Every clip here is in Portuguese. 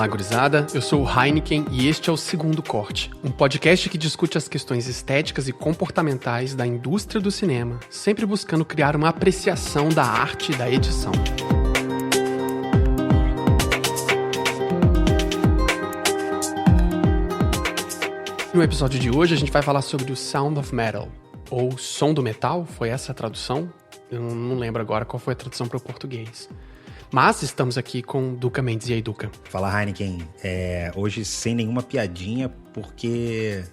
Olá, gurizada. Eu sou o Heineken e este é o Segundo Corte, um podcast que discute as questões estéticas e comportamentais da indústria do cinema, sempre buscando criar uma apreciação da arte e da edição. No episódio de hoje, a gente vai falar sobre o Sound of Metal, ou Som do Metal, foi essa a tradução? Eu não lembro agora qual foi a tradução para o português. Mas estamos aqui com Duca Mendes. E aí, Duca? Fala, Heineken. Hoje sem nenhuma piadinha, porque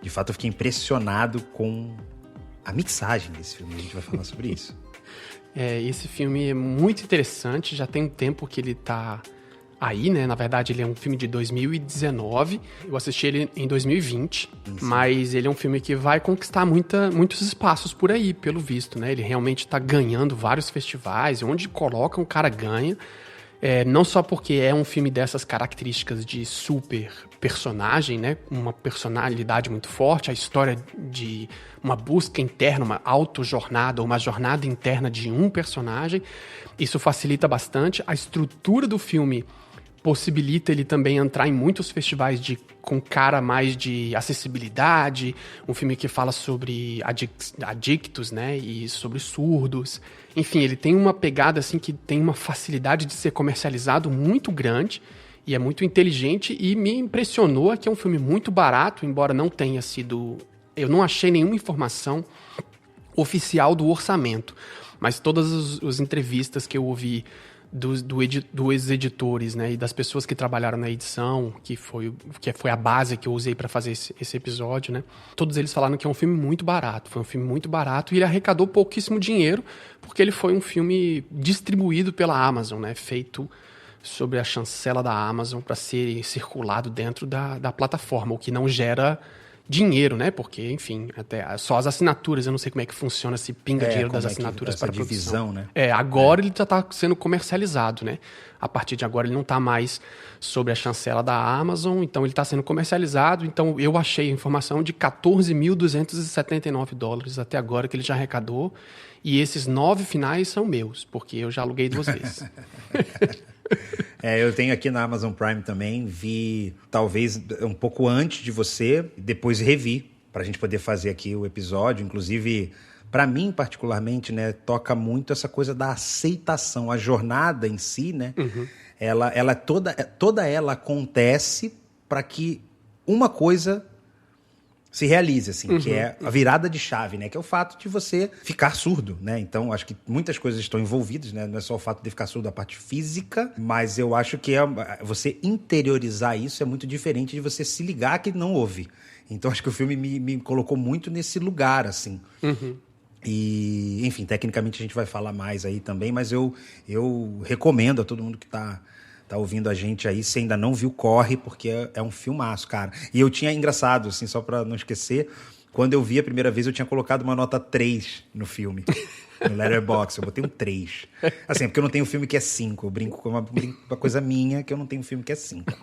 de fato eu fiquei impressionado com a mixagem desse filme. A gente vai falar sobre isso. Esse filme é muito interessante, já tem um tempo que ele tá aí, né? Na verdade, ele é um filme de 2019. Eu assisti ele em 2020, mas ele é um filme que vai conquistar muitos espaços por aí, pelo visto, né? Ele realmente tá ganhando vários festivais, onde coloca um cara ganha. Não só porque é um filme dessas características de super personagem, né? Uma personalidade muito forte, a história de uma busca interna, uma autojornada, uma jornada interna de um personagem. Isso facilita bastante. A estrutura do filme possibilita ele também entrar em muitos festivais com cara mais de acessibilidade, um filme que fala sobre adictos, né, e sobre surdos. Enfim, ele tem uma pegada assim que tem uma facilidade de ser comercializado muito grande e é muito inteligente, e me impressionou que é um filme muito barato, embora não tenha sido... Eu não achei nenhuma informação oficial do orçamento, mas todas as entrevistas que eu ouvi dos editores, né, e das pessoas que trabalharam na edição, que foi a base que eu usei para fazer esse episódio, né, todos eles falaram que é um filme muito barato. Foi um filme muito barato e ele arrecadou pouquíssimo dinheiro, porque ele foi um filme distribuído pela Amazon, né, feito sobre a chancela da Amazon para ser circulado dentro da plataforma, o que não gera dinheiro, né? Porque, enfim, até só as assinaturas, eu não sei como é que funciona, se pinga dinheiro das assinaturas para a produção. Né? Agora ele já está sendo comercializado, né? A partir de agora ele não está mais sobre a chancela da Amazon, então ele está sendo comercializado. Então eu achei a informação de $14.279 até agora que ele já arrecadou, e esses 9 finais são meus, porque eu já aluguei 2 vezes. Eu tenho aqui na Amazon Prime também, vi talvez um pouco antes de você, depois revi, pra gente poder fazer aqui o episódio. Inclusive, pra mim particularmente, né, toca muito essa coisa da aceitação, a jornada em si, né, ela toda ela acontece para que uma coisa se realize, assim, que é a virada de chave, né? Que é o fato de você ficar surdo, né? Então, acho que muitas coisas estão envolvidas, né? Não é só o fato de ficar surdo, a parte física, mas eu acho que você interiorizar isso é muito diferente de você se ligar que não ouve. Então, acho que o filme me colocou muito nesse lugar, assim. E, enfim, tecnicamente a gente vai falar mais aí também, mas eu recomendo a todo mundo que tá ouvindo a gente aí, se ainda não viu, corre, porque é um filmaço, cara. E eu tinha, engraçado, assim, só pra não esquecer, quando eu vi a primeira vez, eu tinha colocado uma nota 3 no filme, no Letterboxd, eu botei um 3. Assim, porque eu não tenho filme que é 5, eu brinco com uma coisa minha, que eu não tenho filme que é 5.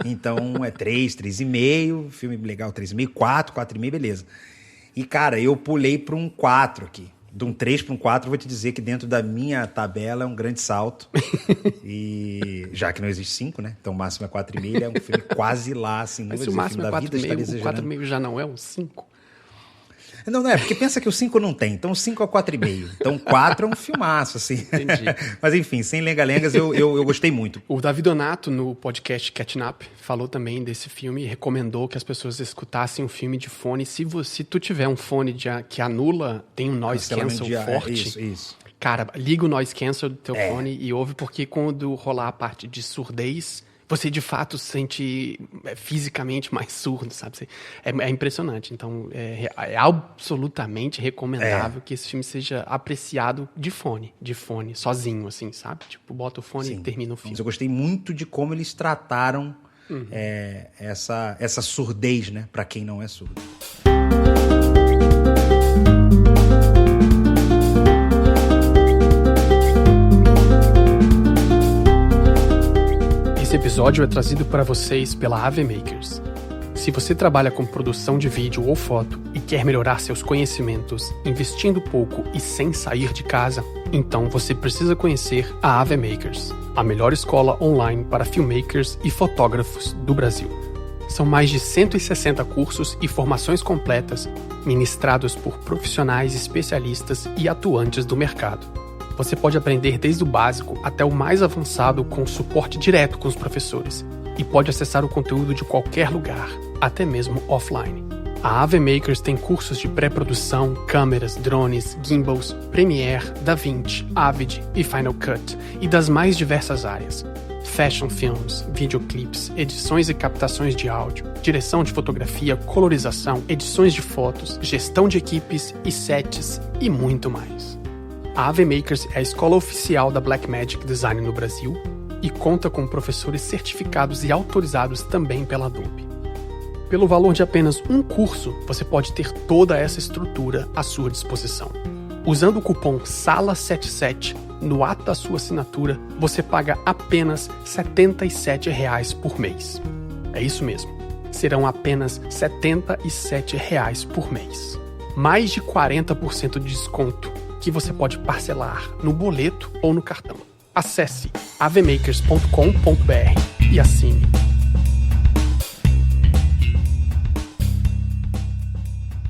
Então, é 3, 3,5, filme legal, 3,5, 4, 4,5, beleza. E, cara, eu pulei pra um 4 aqui. De um 3 para um 4, eu vou te dizer que dentro da minha tabela é um grande salto. E já que não existe 5, né? Então o máximo é 4,5, é um filme quase lá, assim. Mas se o máximo é 4,5, o 4,5 já não é um 5? Não, porque pensa que o 5 não tem, então o 5 é 4,5. Então 4 é um filmaço, assim. Entendi. Mas enfim, sem lenga-lengas, eu gostei muito. O Davi Donato, no podcast Catching Up, falou também desse filme e recomendou que as pessoas escutassem o filme de fone. Se tu tiver um fone que anula, tem um noise cancel forte. Isso. Cara, liga o noise cancel do teu fone e ouve, porque quando rolar a parte de surdez, você de fato se sente fisicamente mais surdo, sabe? É impressionante. Então, é absolutamente recomendável que esse filme seja apreciado de fone, sozinho, assim, sabe? Tipo, bota o fone e termina o filme. Mas eu gostei muito de como eles trataram essa surdez, né? Pra quem não é surdo. Esse episódio é trazido para vocês pela Ave Makers. Se você trabalha com produção de vídeo ou foto e quer melhorar seus conhecimentos investindo pouco e sem sair de casa, então você precisa conhecer a AV Makers, a melhor escola online para filmmakers e fotógrafos do Brasil. São mais de 160 cursos e formações completas ministrados por profissionais especialistas e atuantes do mercado. Você pode aprender desde o básico até o mais avançado com suporte direto com os professores e pode acessar o conteúdo de qualquer lugar, até mesmo offline. A AV Makers tem cursos de pré-produção, câmeras, drones, gimbals, Premiere, DaVinci, Avid e Final Cut e das mais diversas áreas. Fashion films, videoclips, edições e captações de áudio, direção de fotografia, colorização, edições de fotos, gestão de equipes e sets e muito mais. A AV Makers é a escola oficial da Blackmagic Design no Brasil e conta com professores certificados e autorizados também pela Adobe. Pelo valor de apenas um curso, você pode ter toda essa estrutura à sua disposição. Usando o cupom SALA77 no ato da sua assinatura, você paga apenas R$ 77 por mês. É isso mesmo, serão apenas R$ 77 por mês. Mais de 40% de desconto que você pode parcelar no boleto ou no cartão. Acesse avmakers.com.br e assine.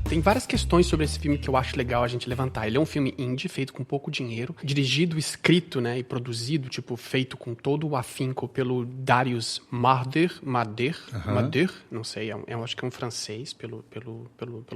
Tem várias questões sobre esse filme que eu acho legal a gente levantar. Ele é um filme indie, feito com pouco dinheiro, dirigido, escrito, né, e produzido, feito com todo o afinco pelo Darius Marder, não sei, eu acho que é um francês pelo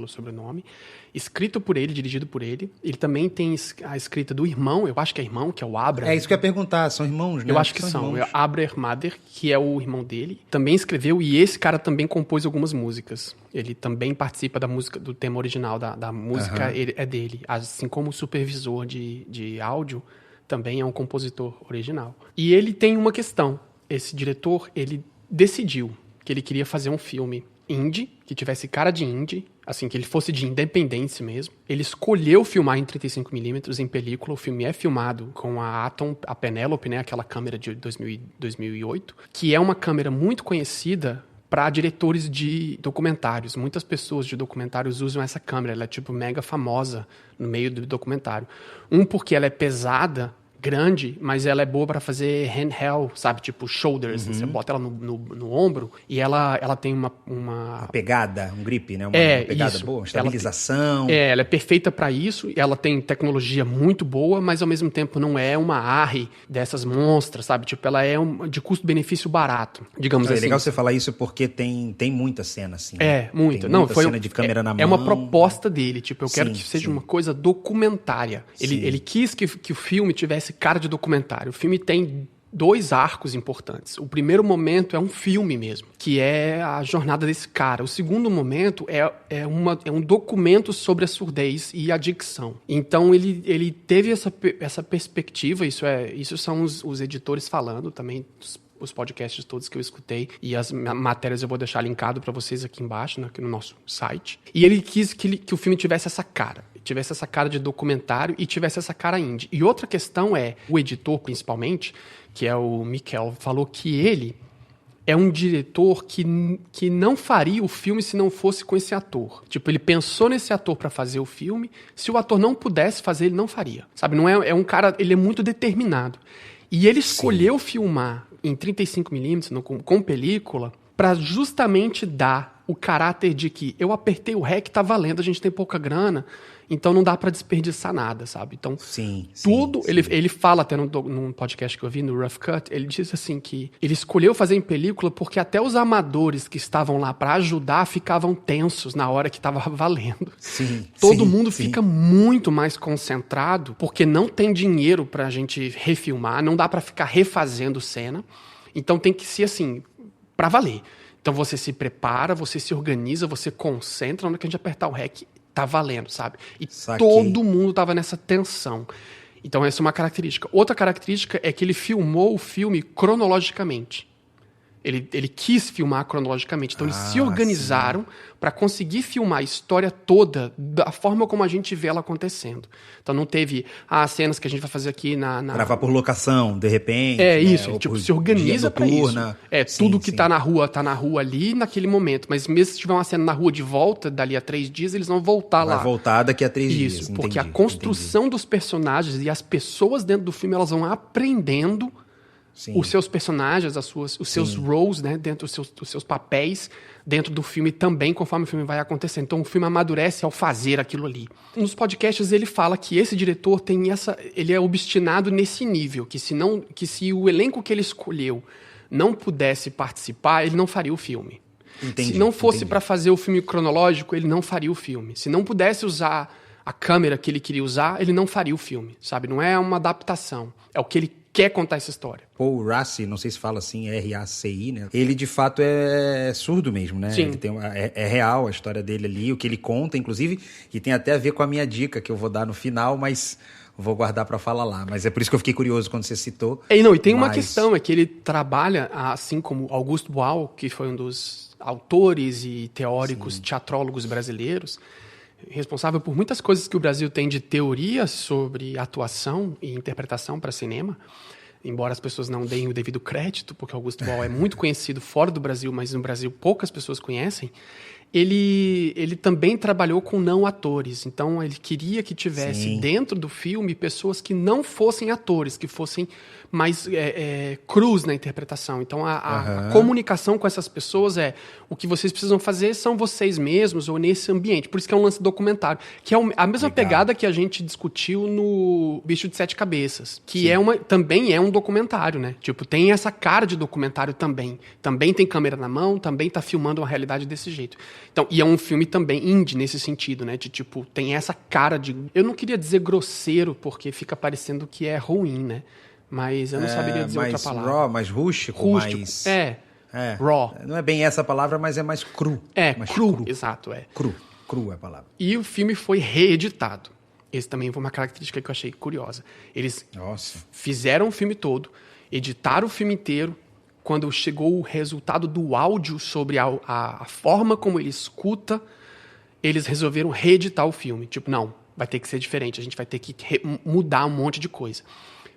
sobrenome. Escrito por ele, dirigido por ele. Ele também tem a escrita do irmão, eu acho que é irmão, que é o Abra. É isso que eu ia perguntar, são irmãos, né? Eu acho que são. É Abra Mader, que é o irmão dele. Também escreveu, e esse cara também compôs algumas músicas. Ele também participa da música, do tema original da música, ele é dele. Assim como o supervisor de áudio também é um compositor original. E ele tem uma questão. Esse diretor, ele decidiu que ele queria fazer um filme indie, que tivesse cara de indie, assim, que ele fosse de independência mesmo. Ele escolheu filmar em 35mm em película. O filme é filmado com a Atom, a Penelope, né, aquela câmera de 2008, que é uma câmera muito conhecida para diretores de documentários. Muitas pessoas de documentários usam essa câmera. Ela é, mega famosa no meio do documentário. Porque ela é pesada, grande, mas ela é boa para fazer handheld, sabe? Shoulders. Você bota ela no ombro e ela tem uma pegada, um grip, né? Uma pegada isso. boa, estabilização. Ela é perfeita para isso. Ela tem tecnologia muito boa, mas ao mesmo tempo não é uma ARRI dessas monstras, sabe? Ela é de custo-benefício barato, digamos assim. É legal você falar isso porque tem muita cena, assim. Muita. Tem muita cena de câmera na mão. É uma proposta dele. Eu quero que seja uma coisa documentária. Ele quis que o filme tivesse cara de documentário. O filme tem 2 arcos importantes. O primeiro momento é um filme mesmo, que é a jornada desse cara. O segundo momento é um documento sobre a surdez e a dicção. Então ele teve essa perspectiva, isso são os editores falando também, os podcasts todos que eu escutei, e as matérias eu vou deixar linkado para vocês aqui embaixo, aqui no nosso site. E ele quis que o filme tivesse essa cara de documentário e tivesse essa cara indie. E outra questão é, o editor principalmente, que é o Mikel, falou que ele é um diretor que não faria o filme se não fosse com esse ator. Ele pensou nesse ator para fazer o filme, se o ator não pudesse fazer, ele não faria. Sabe, não é um cara, ele é muito determinado. E ele escolheu filmar em 35mm, com película, para justamente dar o caráter de que eu apertei o REC, tá valendo, a gente tem pouca grana, então não dá para desperdiçar nada, sabe? Então, tudo... Ele fala até num podcast que eu vi, no Rough Cut, ele diz assim que ele escolheu fazer em película porque até os amadores que estavam lá para ajudar ficavam tensos na hora que tava valendo. Todo mundo fica muito mais concentrado porque não tem dinheiro pra gente refilmar, não dá para ficar refazendo cena, então tem que ser assim, para valer. Então você se prepara, você se organiza, você concentra, na hora que a gente apertar o REC, tá valendo, sabe? E todo mundo tava nessa tensão. Então essa é uma característica. Outra característica é que ele filmou o filme cronologicamente. Ele quis filmar cronologicamente. Então, eles se organizaram para conseguir filmar a história toda da forma como a gente vê ela acontecendo. Então, não teve as cenas que a gente vai fazer aqui na... Gravar por locação, de repente. Isso. Tipo, se organiza para isso. Tudo que tá na rua ali naquele momento. Mas mesmo se tiver uma cena na rua de volta, dali a 3 dias, eles vão voltar lá. Vai voltar daqui a 3 dias. Isso, porque a construção dos personagens e as pessoas dentro do filme, elas vão aprendendo os seus personagens, os seus roles, né, dentro dos seus papéis dentro do filme também, conforme o filme vai acontecendo. Então, o filme amadurece ao fazer aquilo ali. Nos podcasts, ele fala que esse diretor ele é obstinado nesse nível, que se o elenco que ele escolheu não pudesse participar, ele não faria o filme. Se não fosse para fazer o filme cronológico, ele não faria o filme. Se não pudesse usar a câmera que ele queria usar, ele não faria o filme, sabe? Não é uma adaptação, é o que ele quer contar essa história. Paul Raci, não sei se fala assim, R-A-C-I, né? Ele, de fato, é surdo mesmo, né? Sim. Ele é real a história dele ali, o que ele conta, inclusive, e tem até a ver com a minha dica, que eu vou dar no final, mas vou guardar para falar lá. Mas é por isso que eu fiquei curioso quando você citou. E tem uma questão, é que ele trabalha, assim como Augusto Boal, que foi um dos autores e teóricos, teatrólogos brasileiros, responsável por muitas coisas que o Brasil tem de teoria sobre atuação e interpretação para cinema, embora as pessoas não deem o devido crédito, porque Augusto Boal é muito conhecido fora do Brasil, mas no Brasil poucas pessoas conhecem. Ele também trabalhou com não atores, então ele queria que tivesse dentro do filme pessoas que não fossem atores, que fossem mais crus na interpretação. Então a comunicação com essas pessoas o que vocês precisam fazer são vocês mesmos ou nesse ambiente. Por isso que é um lance documentário, que é a mesma pegada que a gente discutiu no Bicho de 7 Cabeças, que também é um documentário, né? Tipo, tem essa cara de documentário também. Também tem câmera na mão, também tá filmando uma realidade desse jeito. Então, e é um filme também indie nesse sentido, né? De tipo, tem essa cara de... Eu não queria dizer grosseiro, porque fica parecendo que é ruim, né? Mas eu não saberia dizer outra palavra. Raw, mais rústico, mais... Raw. Não é bem essa palavra, mas é mais cru. Mais cru, exato, Cru é a palavra. E o filme foi reeditado. Esse também foi uma característica que eu achei curiosa. Eles fizeram o filme todo, editaram o filme inteiro. Quando chegou o resultado do áudio sobre a forma como ele escuta, eles resolveram reeditar o filme. Tipo, não, vai ter que ser diferente, a gente vai ter que mudar um monte de coisa.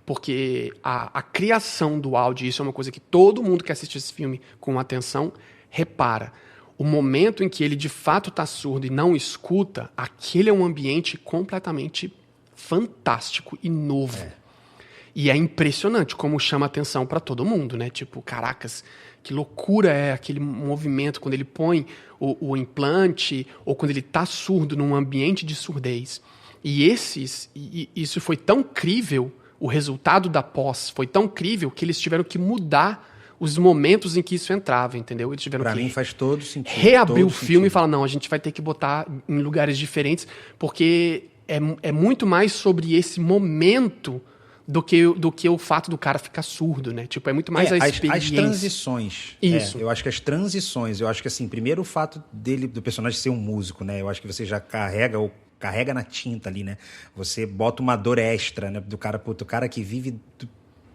Porque a criação do áudio, isso é uma coisa que todo mundo que assiste esse filme com atenção repara. O momento em que ele de fato está surdo e não escuta, aquele é um ambiente completamente fantástico e novo. E é impressionante como chama atenção para todo mundo, né? Tipo, caracas, que loucura é aquele movimento quando ele põe o implante ou quando ele tá surdo num ambiente de surdez. E isso foi tão crível, o resultado da pós foi tão crível que eles tiveram que mudar os momentos em que isso entrava, entendeu? Eles tiveram pra mim faz todo sentido. Reabrir o filme e falar, não, a gente vai ter que botar em lugares diferentes, porque é muito mais sobre esse momento do que o fato do cara ficar surdo, né? Tipo, é muito mais a experiência. As transições. Isso. Eu acho que as transições, eu acho que assim, primeiro o fato do personagem ser um músico, né? Eu acho que você já carrega na tinta ali, né? Você bota uma dor extra, né? Do cara, o cara que vive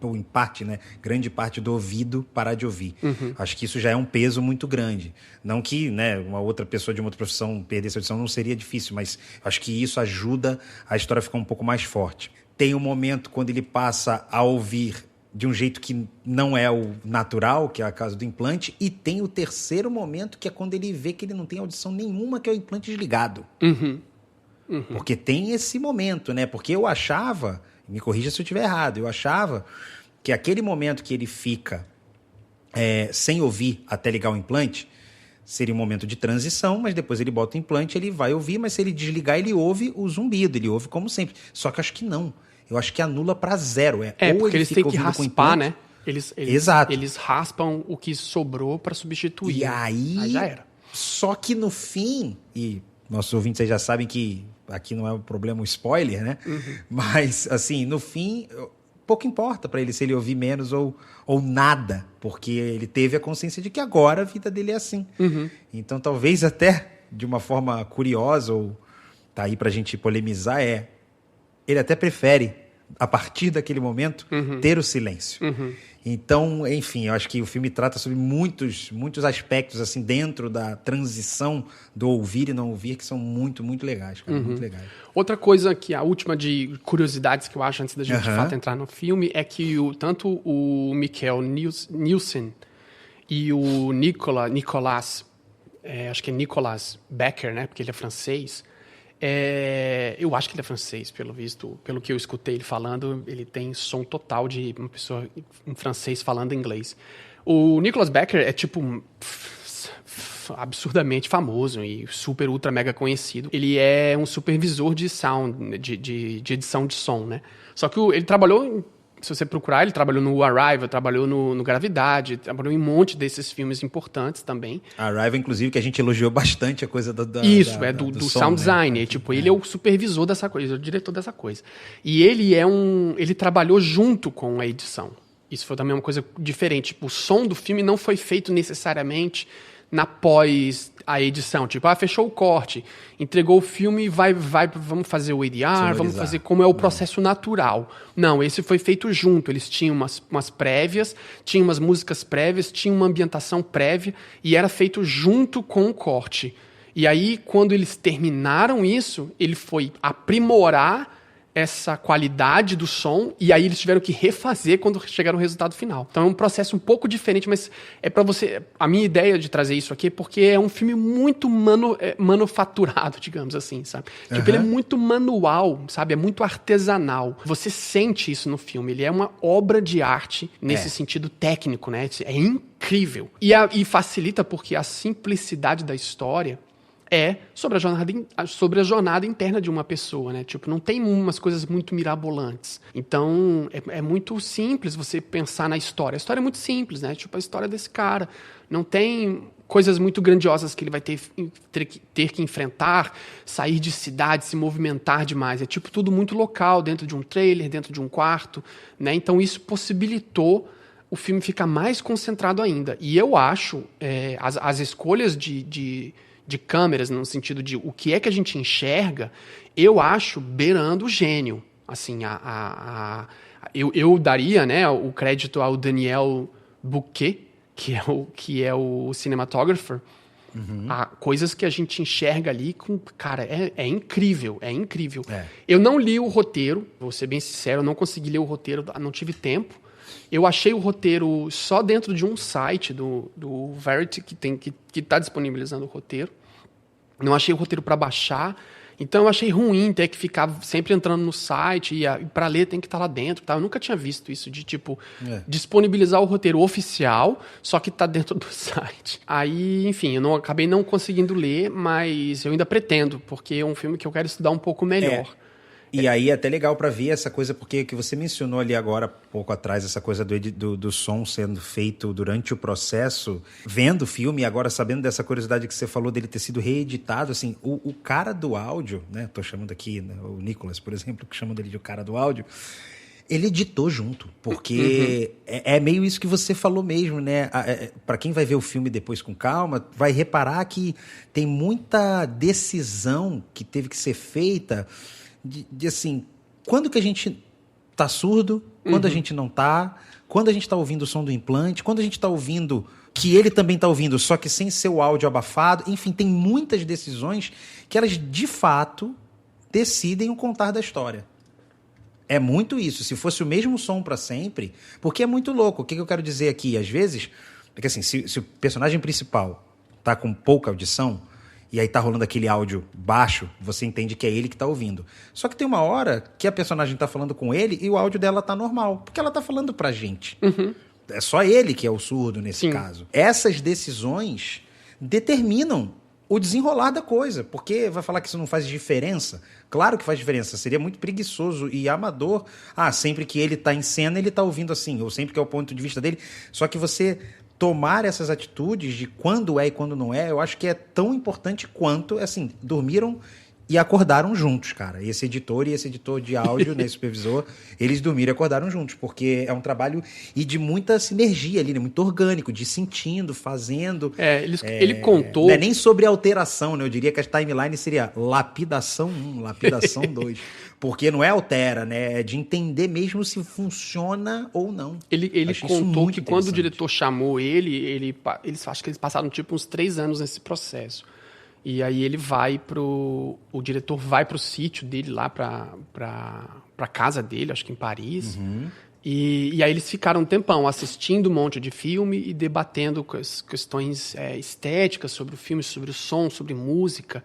em parte, né? Grande parte do ouvido parar de ouvir. Acho que isso já é um peso muito grande. Não que, né, uma outra pessoa de uma outra profissão perdesse a audição não seria difícil, mas acho que isso ajuda a história a ficar um pouco mais forte. Tem um momento quando ele passa a ouvir de um jeito que não é o natural, que é a causa do implante, e tem o terceiro momento, que é quando ele vê que ele não tem audição nenhuma, que é o implante desligado. Porque tem esse momento, né? Porque eu achava, me corrija se eu estiver errado, eu achava que aquele momento que ele fica sem ouvir até ligar o implante seria um momento de transição, mas depois ele bota o implante, ele vai ouvir, mas se ele desligar, ele ouve o zumbido, ele ouve como sempre. Só que eu acho que não. Eu acho que anula para zero. Ou porque eles têm que raspar, né? Exato. Eles raspam o que sobrou para substituir. E aí já era. Só que no fim, e nossos ouvintes aí já sabem que aqui não é um problema, um spoiler, né? Mas, assim, no fim, pouco importa para ele se ele ouvir menos ou nada, porque ele teve a consciência de que agora a vida dele é assim. Então, talvez até de uma forma curiosa, ou tá aí pra gente polemizar, ele até prefere a partir daquele momento, ter o silêncio. Então, enfim, eu acho que o filme trata sobre muitos aspectos, assim, dentro da transição do ouvir e não ouvir, que são muito, muito legais, cara, muito legais. Outra coisa que a última de curiosidades que eu acho, antes da gente, de fato, entrar no filme, é que tanto o Mikkel Nielsen e o Nicolas, acho que é Nicolas Becker, né, porque ele é francês. Eu acho que ele é francês, pelo visto, pelo que eu escutei ele falando, ele tem som total de uma pessoa em francês falando inglês. O Nicolas Becker é tipo absurdamente famoso e super ultra mega conhecido. Ele é um supervisor de sound, de edição de som, né? Só que ele trabalhou, se você procurar, ele trabalhou no Arrival, trabalhou no Gravidade, trabalhou em um monte desses filmes importantes também. Arrival, inclusive, que a gente elogiou bastante a coisa do do som, sound design. né? Ele é o supervisor dessa coisa, o diretor dessa coisa. E ele trabalhou junto com a edição. Isso foi também uma coisa diferente. Tipo, o som do filme não foi feito necessariamente pós a edição, tipo, fechou o corte, entregou o filme, vamos fazer o ADR, vamos fazer como é o processo natural. Não, esse foi feito junto, eles tinham umas prévias, tinham umas músicas prévias, tinham uma ambientação prévia, e era feito junto com o corte. E aí, quando eles terminaram isso, ele foi aprimorar essa qualidade do som, e aí eles tiveram que refazer quando chegaram ao resultado final. Então é um processo um pouco diferente, mas é para você... A minha ideia de trazer isso aqui é porque é um filme muito manufaturado, digamos assim, sabe? Tipo, ele é muito manual, sabe? É muito artesanal. Você sente isso no filme. Ele é uma obra de arte nesse sentido técnico, né? É incrível. E facilita porque a simplicidade da história é sobre a jornada interna de uma pessoa, né? Tipo, não tem umas coisas muito mirabolantes. Então, é muito simples você pensar na história. A história é muito simples, né? Tipo, a história desse cara. Não tem coisas muito grandiosas que ele vai ter que enfrentar, sair de cidade, se movimentar demais. É tipo tudo muito local, dentro de um trailer, dentro de um quarto, né? Então, isso possibilitou o filme ficar mais concentrado ainda. E eu acho as escolhas de câmeras, no sentido de o que é que a gente enxerga, eu acho beirando o gênio. Assim, eu daria, né, o crédito ao Daniel Bouquet, que é o cinematographer. Há coisas que a gente enxerga ali, cara, é incrível, é incrível. Eu não li o roteiro, vou ser bem sincero, eu não consegui ler o roteiro, não tive tempo. Eu achei o roteiro só dentro de um site do Verity, que está disponibilizando o roteiro. Não achei o roteiro para baixar. Então eu achei ruim ter que ficar sempre entrando no site e para ler tem que estar lá dentro. Tá? Eu nunca tinha visto isso de, tipo, disponibilizar o roteiro oficial, só que está dentro do site. Aí, enfim, eu acabei não conseguindo ler, mas eu ainda pretendo, porque é um filme que eu quero estudar um pouco melhor. E aí é até legal para ver essa coisa, porque que você mencionou ali agora, pouco atrás, essa coisa do som sendo feito durante o processo, vendo o filme e agora sabendo dessa curiosidade que você falou dele ter sido reeditado, assim, o cara do áudio, né, tô chamando aqui, né, o Nicolas, por exemplo, que chamam dele de o cara do áudio, ele editou junto, porque é meio isso que você falou mesmo, né? Para quem vai ver o filme depois com calma, vai reparar que tem muita decisão que teve que ser feita de assim, quando que a gente tá surdo, quando a gente não tá, quando a gente tá ouvindo o som do implante, quando a gente tá ouvindo que ele também tá ouvindo, só que sem ser o áudio abafado. Enfim, tem muitas decisões que elas, de fato, decidem o contar da história. É muito isso. Se fosse o mesmo som para sempre, porque é muito louco. O que eu quero dizer aqui? Às vezes, porque assim, se o personagem principal tá com pouca audição, e aí tá rolando aquele áudio baixo, você entende que é ele que tá ouvindo. Só que tem uma hora que a personagem tá falando com ele e o áudio dela tá normal, porque ela tá falando pra gente. É só ele que é o surdo nesse caso. Essas decisões determinam o desenrolar da coisa, porque vai falar que isso não faz diferença? Claro que faz diferença, seria muito preguiçoso e amador. Sempre que ele tá em cena, ele tá ouvindo assim, ou sempre que é o ponto de vista dele. Só que você tomar essas atitudes de quando é e quando não é, eu acho que é tão importante quanto, assim, dormiram e acordaram juntos, cara. Esse editor e esse editor de áudio, né, supervisor, eles dormiram e acordaram juntos, porque é um trabalho e de muita sinergia ali, né, muito orgânico, de sentindo, fazendo. Ele contou... Não é nem sobre alteração, né? Eu diria que a timeline seria lapidação 1, lapidação 2. Porque não é altera, né? É de entender mesmo se funciona ou não. Ele contou que quando o diretor chamou eles acho que eles passaram tipo uns 3 anos nesse processo. E aí o diretor vai pro sítio dele lá, pra casa dele, acho que em Paris. Uhum. E aí eles ficaram um tempão assistindo um monte de filme e debatendo questões estéticas sobre o filme, sobre o som, sobre música,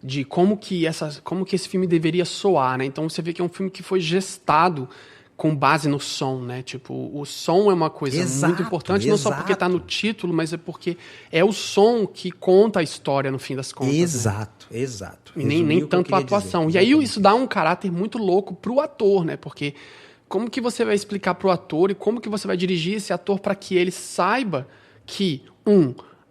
de como que esse filme deveria soar, né? Então você vê que é um filme que foi gestado com base no som, né? Tipo, o som é uma coisa muito importante, não só porque tá no título, mas é porque é o som que conta a história no fim das contas. Exato. E nem tanto a atuação. E aí isso dá um caráter muito louco pro ator, né? Porque como que você vai explicar pro ator e como que você vai dirigir esse ator para que ele saiba que,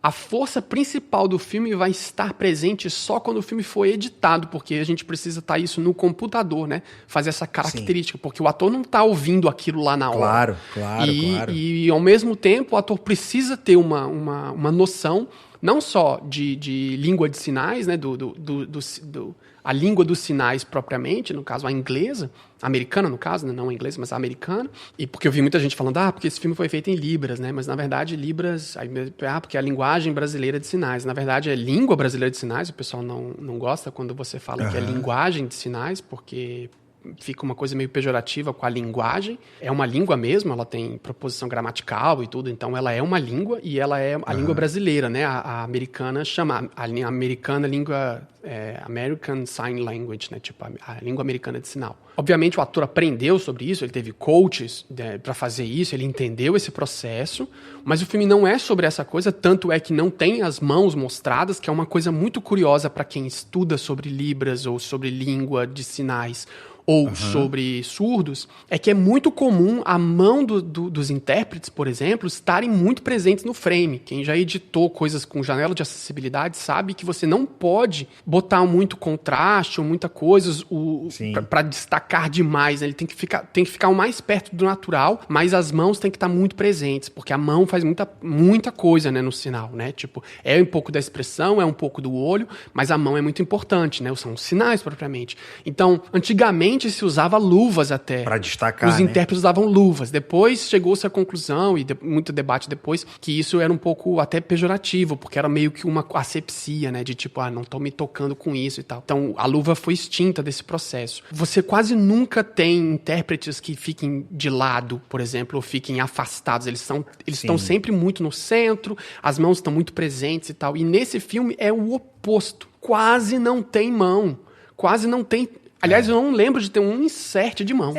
a força principal do filme vai estar presente só quando o filme for editado, porque a gente precisa estar isso no computador, né? Fazer essa característica, Sim. Porque o ator não está ouvindo aquilo lá na hora. Claro. E ao mesmo tempo, o ator precisa ter uma noção, não só de língua de sinais, né? A língua dos sinais propriamente, no caso a inglesa, a americana no caso, né? Não a inglesa, mas a americana. E porque eu vi muita gente falando, porque esse filme foi feito em Libras, né? Mas na verdade Libras, porque é a linguagem brasileira de sinais. Na verdade é língua brasileira de sinais, o pessoal não gosta quando você fala que é linguagem de sinais, porque fica uma coisa meio pejorativa com a linguagem. É uma língua mesmo, ela tem proposição gramatical e tudo, então ela é uma língua e ela é a língua brasileira, né? A americana chama... A americana língua... American Sign Language, né? Tipo, a língua americana de sinal. Obviamente o ator aprendeu sobre isso, ele teve coaches para fazer isso, ele entendeu esse processo, mas o filme não é sobre essa coisa, tanto é que não tem as mãos mostradas, que é uma coisa muito curiosa para quem estuda sobre Libras ou sobre língua de sinais ou sobre surdos, é que é muito comum a mão dos intérpretes, por exemplo, estarem muito presentes no frame. Quem já editou coisas com janela de acessibilidade sabe que você não pode botar muito contraste ou muita coisa para destacar demais, né? Ele tem que ficar o mais perto do natural, mas as mãos têm que estar muito presentes, porque a mão faz muita coisa, né, no sinal, né? Tipo, é um pouco da expressão, é um pouco do olho, mas a mão é muito importante, né? São os sinais propriamente. Então, antigamente se usava luvas até. Para destacar, os intérpretes usavam luvas. Depois chegou-se à conclusão, e muito debate depois, que isso era um pouco até pejorativo, porque era meio que uma asepsia, né? De tipo, não tô me tocando com isso e tal. Então, a luva foi extinta desse processo. Você quase nunca tem intérpretes que fiquem de lado, por exemplo, ou fiquem afastados. Eles estão sempre muito no centro, as mãos estão muito presentes e tal. E nesse filme é o oposto. Quase não tem mão. Quase não tem... Aliás, eu não lembro de ter um insert de mão.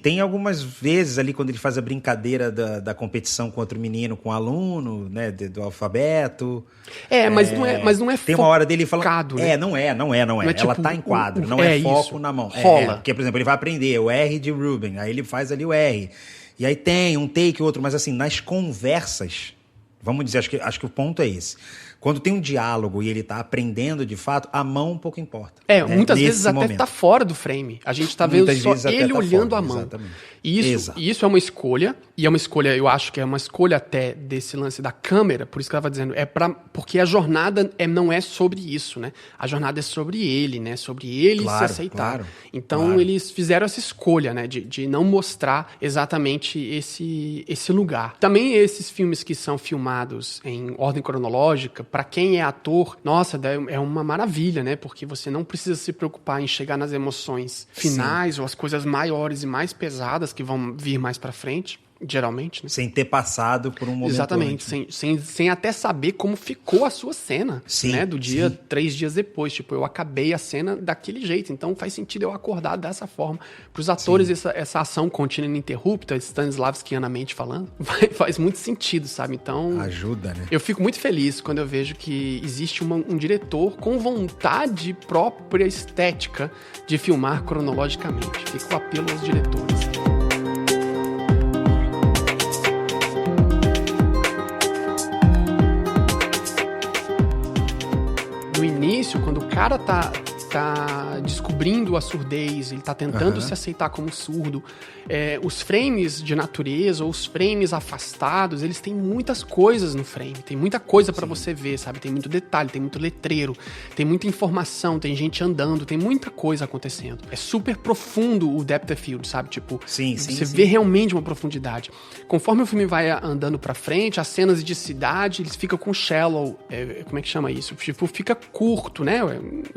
Tem algumas vezes ali quando ele faz a brincadeira da competição contra o menino com o aluno, né, do alfabeto. Mas não é tem uma hora dele falando, né? Não é. É tipo, ela tá em quadro, não é foco isso. na mão. Rola. Porque, por exemplo, ele vai aprender o R de Rubin, aí ele faz ali o R. E aí tem um take, outro, mas assim, nas conversas, vamos dizer, acho que o ponto é esse. Quando tem um diálogo e ele tá aprendendo de fato, a mão um pouco importa. Muitas vezes até tá fora do frame. A gente tá vendo só ele olhando a mão. Exatamente. E isso é uma escolha, e é uma escolha, eu acho que é uma escolha até desse lance da câmera, por isso que ela vai dizendo, porque a jornada não é sobre isso, né? A jornada é sobre ele, né? Sobre ele se aceitar. Então eles fizeram essa escolha, né? De não mostrar exatamente esse lugar. Também esses filmes que são filmados em ordem cronológica, para quem é ator, nossa, é uma maravilha, né? Porque você não precisa se preocupar em chegar nas emoções finais ou as coisas maiores e mais pesadas que vão vir mais pra frente, geralmente, né? Sem ter passado por um momento. Exatamente, sem até saber como ficou a sua cena, né? Do dia, 3 dias depois. Tipo, eu acabei a cena daquele jeito, então faz sentido eu acordar dessa forma. Pros atores, essa ação contínua e ininterrupta, Stanislavskianamente falando, faz muito sentido, sabe? Então... ajuda, né? Eu fico muito feliz quando eu vejo que existe um diretor com vontade própria estética de filmar cronologicamente. Fica o apelo aos diretores. No início, quando cara tá descobrindo a surdez, ele tá tentando se aceitar como surdo. Os frames de natureza, ou os frames afastados, eles têm muitas coisas no frame, tem muita coisa pra você ver, sabe? Tem muito detalhe, tem muito letreiro, tem muita informação, tem gente andando, tem muita coisa acontecendo. É super profundo o depth of field, sabe? Tipo, você vê realmente uma profundidade. Conforme o filme vai andando pra frente, as cenas de cidade, eles ficam com shallow, como é que chama isso? Tipo, fica curto, né?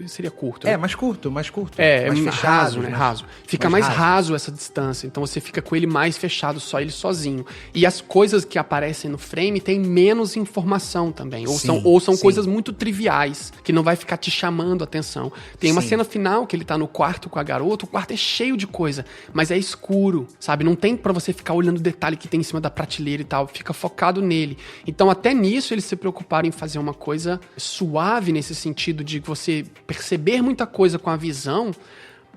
Seria curto. Mais curto. Mais fechado, raso, né? Raso. Fica mais raso essa distância. Então você fica com ele mais fechado, só ele sozinho. E as coisas que aparecem no frame tem menos informação também. Ou são coisas muito triviais, que não vai ficar te chamando a atenção. Tem uma cena final que ele tá no quarto com a garota, o quarto é cheio de coisa, mas é escuro, sabe? Não tem pra você ficar olhando o detalhe que tem em cima da prateleira e tal. Fica focado nele. Então até nisso eles se preocuparam em fazer uma coisa suave nesse sentido de você perceber muita coisa com a visão,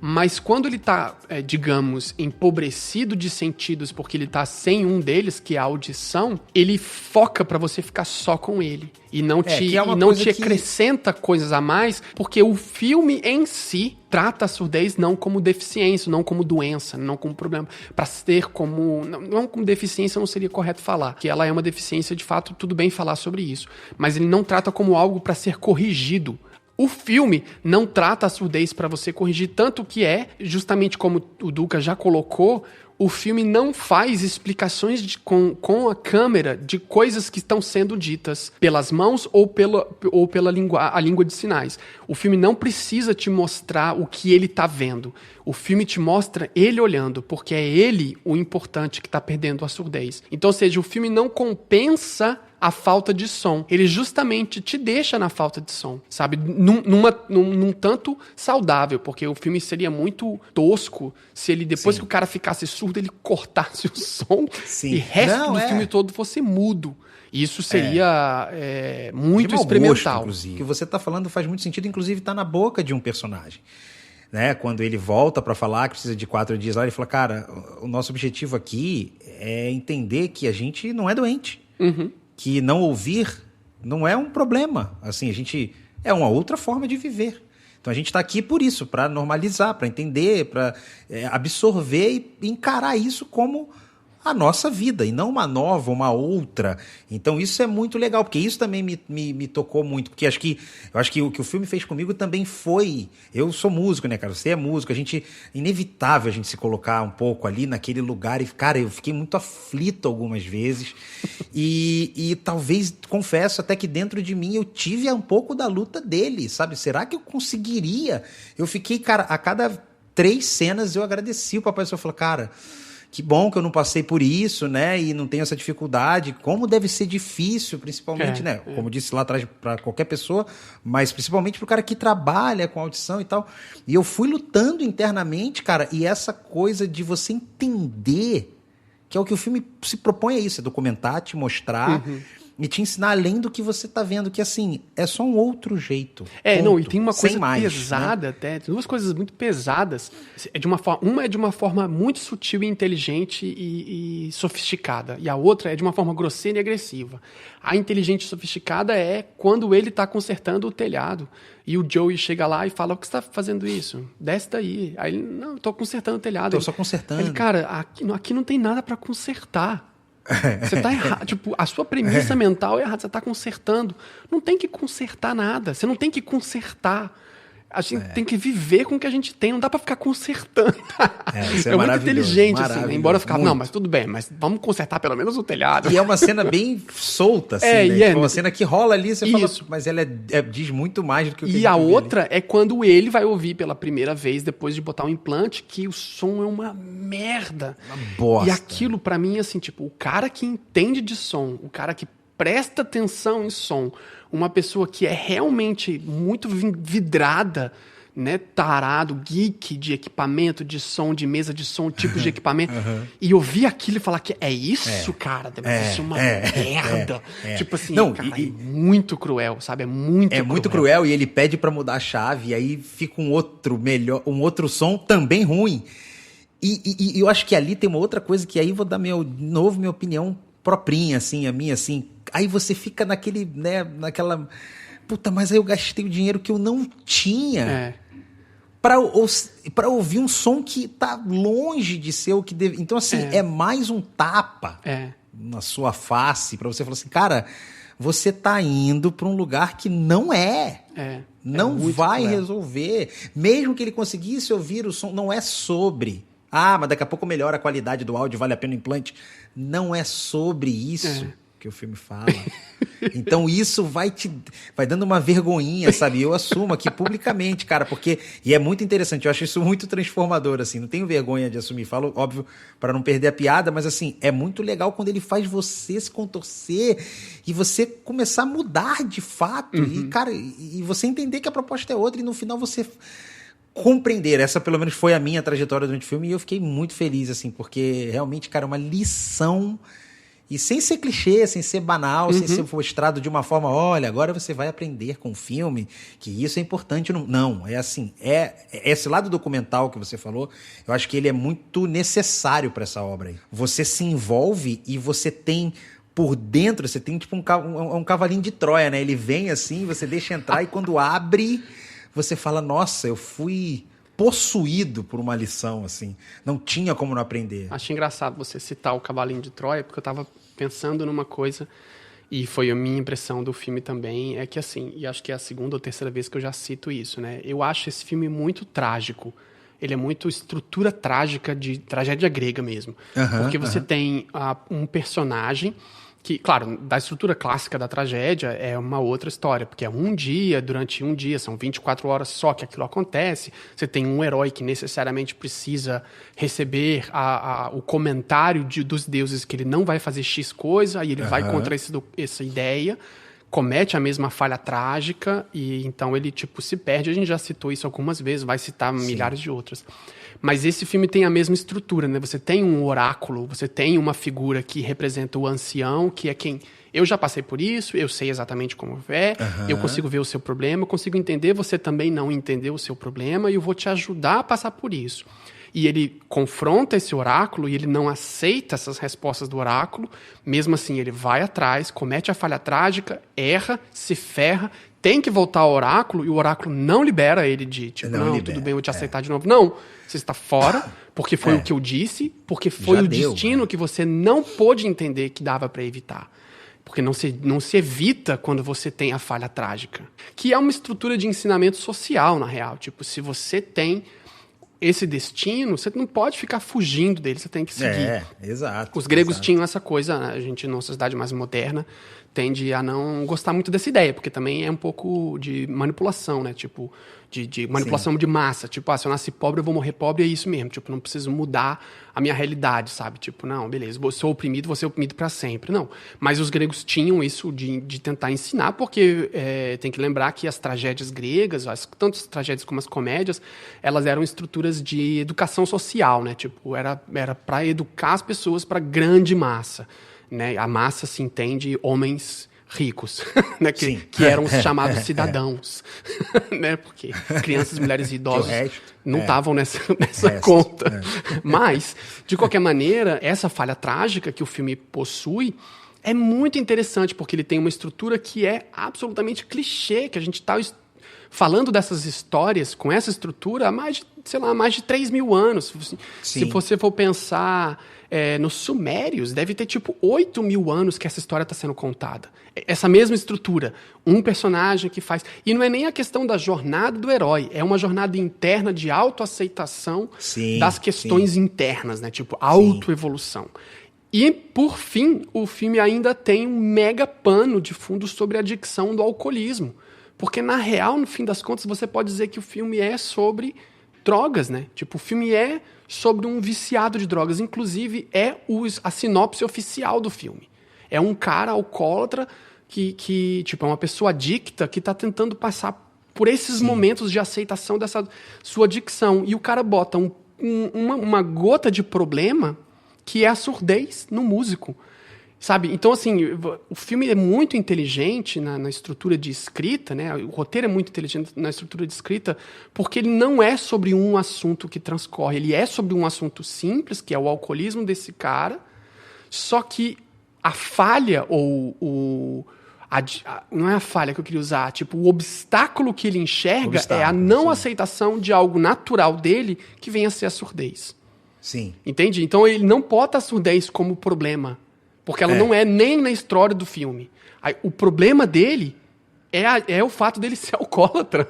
mas quando ele tá, digamos, empobrecido de sentidos porque ele tá sem um deles, que é a audição, ele foca pra você ficar só com ele. E não te acrescenta coisas a mais, porque o filme em si trata a surdez não como deficiência, não como doença, não como problema. Pra ser como... Não como deficiência não seria correto falar, que ela é uma deficiência, de fato, tudo bem falar sobre isso. Mas ele não trata como algo pra ser corrigido. O filme não trata a surdez para você corrigir, tanto que justamente como o Duca já colocou, o filme não faz explicações com a câmera de coisas que estão sendo ditas pelas mãos ou pela língua de sinais. O filme não precisa te mostrar o que ele tá vendo. O filme te mostra ele olhando, porque é ele o importante que tá perdendo a surdez. Então, ou seja, o filme não compensa a falta de som. Ele justamente te deixa na falta de som, sabe? Num tanto saudável, porque o filme seria muito tosco se ele, depois que o cara ficasse surdo, ele cortasse o som e o resto do filme todo fosse mudo. Isso seria muito experimental. Gosto, o que você tá falando faz muito sentido, inclusive tá na boca de um personagem. Né? Quando ele volta para falar que precisa de 4 dias lá, ele fala, cara, o nosso objetivo aqui é entender que a gente não é doente. Que não ouvir não é um problema. Assim, a gente é uma outra forma de viver. Então a gente está aqui por isso, para normalizar, para entender, para absorver e encarar isso como a nossa vida, e não uma nova, uma outra. Então isso é muito legal, porque isso também me tocou muito, porque eu acho que o que o filme fez comigo também foi... Eu sou músico, né, cara? Você é músico, inevitável a gente se colocar um pouco ali naquele lugar, e, cara, eu fiquei muito aflito algumas vezes, e talvez, confesso, até que dentro de mim eu tive um pouco da luta dele, sabe? Será que eu conseguiria? Eu fiquei, cara, a cada 3 cenas eu agradeci o Papai do Céu, eu falei, cara... Que bom que eu não passei por isso, né? E não tenho essa dificuldade. Como deve ser difícil, principalmente, né? Como disse lá atrás, para qualquer pessoa, mas principalmente para o cara que trabalha com audição e tal. E eu fui lutando internamente, cara, e essa coisa de você entender, que é o que o filme se propõe a isso, é documentar, te mostrar... E te ensinar além do que você tá vendo, que assim, é só um outro jeito. E tem uma coisa pesada, né? Até, tem 2 coisas muito pesadas. Uma é de uma forma muito sutil e inteligente e sofisticada. E a outra é de uma forma grosseira e agressiva. A inteligente e sofisticada é quando ele tá consertando o telhado. E o Joey chega lá e fala, o que você tá fazendo isso? Desce daí. Aí ele, não, eu tô consertando o telhado. Tô só consertando. Ele, cara, aqui não tem nada para consertar. Você tá errado, tipo, a sua premissa mental é errada, você tá consertando. Não tem que consertar nada, você não tem que consertar. A gente tem que viver com o que a gente tem, não dá pra ficar consertando. Isso é muito inteligente, assim, embora eu ficava, não, mas tudo bem, mas vamos consertar pelo menos o telhado. E é uma cena bem solta, assim, né? Tipo, uma cena que rola ali, você fala, mas ela diz muito mais do que o que E a outra é quando ele vai ouvir pela primeira vez, depois de botar um implante, que o som é uma merda. Uma bosta. E aquilo, pra mim, assim, tipo, o cara que entende de som, o cara que presta atenção em som, uma pessoa que é realmente muito vidrada, né, tarado, geek de equipamento, de som, de mesa de som, tipos de equipamento, e ouvir aquilo e falar que é isso, cara, deve ser uma merda. Tipo assim, não, cara, é muito cruel, sabe? É muito cruel, e ele pede pra mudar a chave, e aí fica um outro som também ruim. E eu acho que ali tem uma outra coisa que aí vou dar minha opinião proprinha, assim, a minha, assim. Aí você fica naquela puta, mas aí eu gastei o dinheiro que eu não tinha pra ouvir um som que tá longe de ser o que deve. Então, assim, é mais um tapa na sua face pra você falar assim, cara, você tá indo pra um lugar que não não vai resolver. Mesmo que ele conseguisse ouvir o som, não é sobre... mas daqui a pouco melhora a qualidade do áudio, vale a pena o implante. Não é sobre isso que o filme fala. Então isso vai dando uma vergonhinha, sabe? Eu assumo aqui publicamente, cara, porque... E é muito interessante, eu acho isso muito transformador, assim. Não tenho vergonha de assumir. Falo, óbvio, para não perder a piada, mas assim, é muito legal quando ele faz você se contorcer e você começar a mudar de fato. E, cara, e você entender que a proposta é outra e no final você... compreender, essa pelo menos foi a minha trajetória durante o filme e eu fiquei muito feliz, assim, porque realmente, cara, é uma lição e sem ser clichê, sem ser banal, sem ser mostrado de uma forma, olha, agora você vai aprender com o filme que isso é importante. Não, é assim, esse lado documental que você falou, eu acho que ele é muito necessário para essa obra aí. Você se envolve e você tem por dentro, você tem tipo um cavalinho de Troia, né? Ele vem assim, você deixa entrar e quando abre... você fala, nossa, eu fui possuído por uma lição, assim. Não tinha como não aprender. Acho engraçado você citar o cavalinho de Troia, porque eu estava pensando numa coisa, e foi a minha impressão do filme também, é que assim, e acho que é a segunda ou terceira vez que eu já cito isso, né? Eu acho esse filme muito trágico. Ele é muito estrutura trágica de tragédia grega mesmo. Porque você tem um personagem... que, claro, da estrutura clássica da tragédia é uma outra história, porque é durante um dia, são 24 horas só que aquilo acontece, você tem um herói que necessariamente precisa receber o comentário dos deuses que ele não vai fazer X coisa, aí ele vai contra essa ideia, comete a mesma falha trágica, e então ele tipo se perde. A gente já citou isso algumas vezes, vai citar milhares de outras. Mas esse filme tem a mesma estrutura, né? Você tem um oráculo, você tem uma figura que representa o ancião, que é quem... Eu já passei por isso, eu sei exatamente como é, eu consigo ver o seu problema, eu consigo entender, você também não entendeu o seu problema, e eu vou te ajudar a passar por isso. E ele confronta esse oráculo e ele não aceita essas respostas do oráculo. Mesmo assim, ele vai atrás, comete a falha trágica, erra, se ferra, tem que voltar ao oráculo e o oráculo não libera ele de, tipo, não tudo bem, eu vou te aceitar de novo. Não, você está fora, porque foi o que eu disse, porque foi já o destino que você não pôde entender que dava para evitar. Porque não se evita quando você tem a falha trágica. Que é uma estrutura de ensinamento social, na real. Tipo, se você tem esse destino, você não pode ficar fugindo dele, você tem que seguir. Exato. Os gregos tinham essa coisa, a gente, na sociedade mais moderna, tende a não gostar muito dessa ideia, porque também é um pouco de manipulação, né? Tipo, de manipulação de massa. Tipo, se eu nasci pobre, eu vou morrer pobre, é isso mesmo. Tipo, não preciso mudar a minha realidade, sabe? Tipo, não, beleza, sou oprimido, vou ser oprimido para sempre. Não. Mas os gregos tinham isso de tentar ensinar, porque tem que lembrar que as tragédias gregas, tanto as tragédias como as comédias, elas eram estruturas de educação social, né? Tipo, era para educar as pessoas para grande massa, né? A massa se entende homens ricos, né? que eram os chamados cidadãos, né? Porque crianças, mulheres e idosos não estavam nessa conta. Mas, de qualquer maneira, essa falha trágica que o filme possui é muito interessante, porque ele tem uma estrutura que é absolutamente clichê, que a gente está falando dessas histórias com essa estrutura há mais de 3 mil anos. Se você for pensar nos sumérios, deve ter tipo 8 mil anos que essa história está sendo contada. Essa mesma estrutura. Um personagem que faz... E não é nem a questão da jornada do herói, é uma jornada interna de autoaceitação das questões internas, né? Tipo, autoevolução. E, por fim, o filme ainda tem um mega pano de fundo sobre a adicção do alcoolismo. Porque, na real, no fim das contas, você pode dizer que o filme é sobre drogas, né? Tipo, o filme é sobre um viciado de drogas. Inclusive, é a sinopse oficial do filme. É um cara alcoólatra que tipo, é uma pessoa adicta que está tentando passar por esses momentos de aceitação dessa sua adicção. E o cara bota uma gota de problema que é a surdez no músico. Sabe? Então, assim, o filme é muito inteligente na estrutura de escrita, né? O roteiro é muito inteligente na estrutura de escrita, porque ele não é sobre um assunto que transcorre, ele é sobre um assunto simples, que é o alcoolismo desse cara, só que a falha ou Não é a falha que eu queria usar, tipo, o obstáculo que ele enxerga é a não aceitação de algo natural dele que venha a ser a surdez. Sim. Entende? Então ele não bota a surdez como problema, porque ela não é nem na história do filme. O problema dele é o fato dele ser alcoólatra.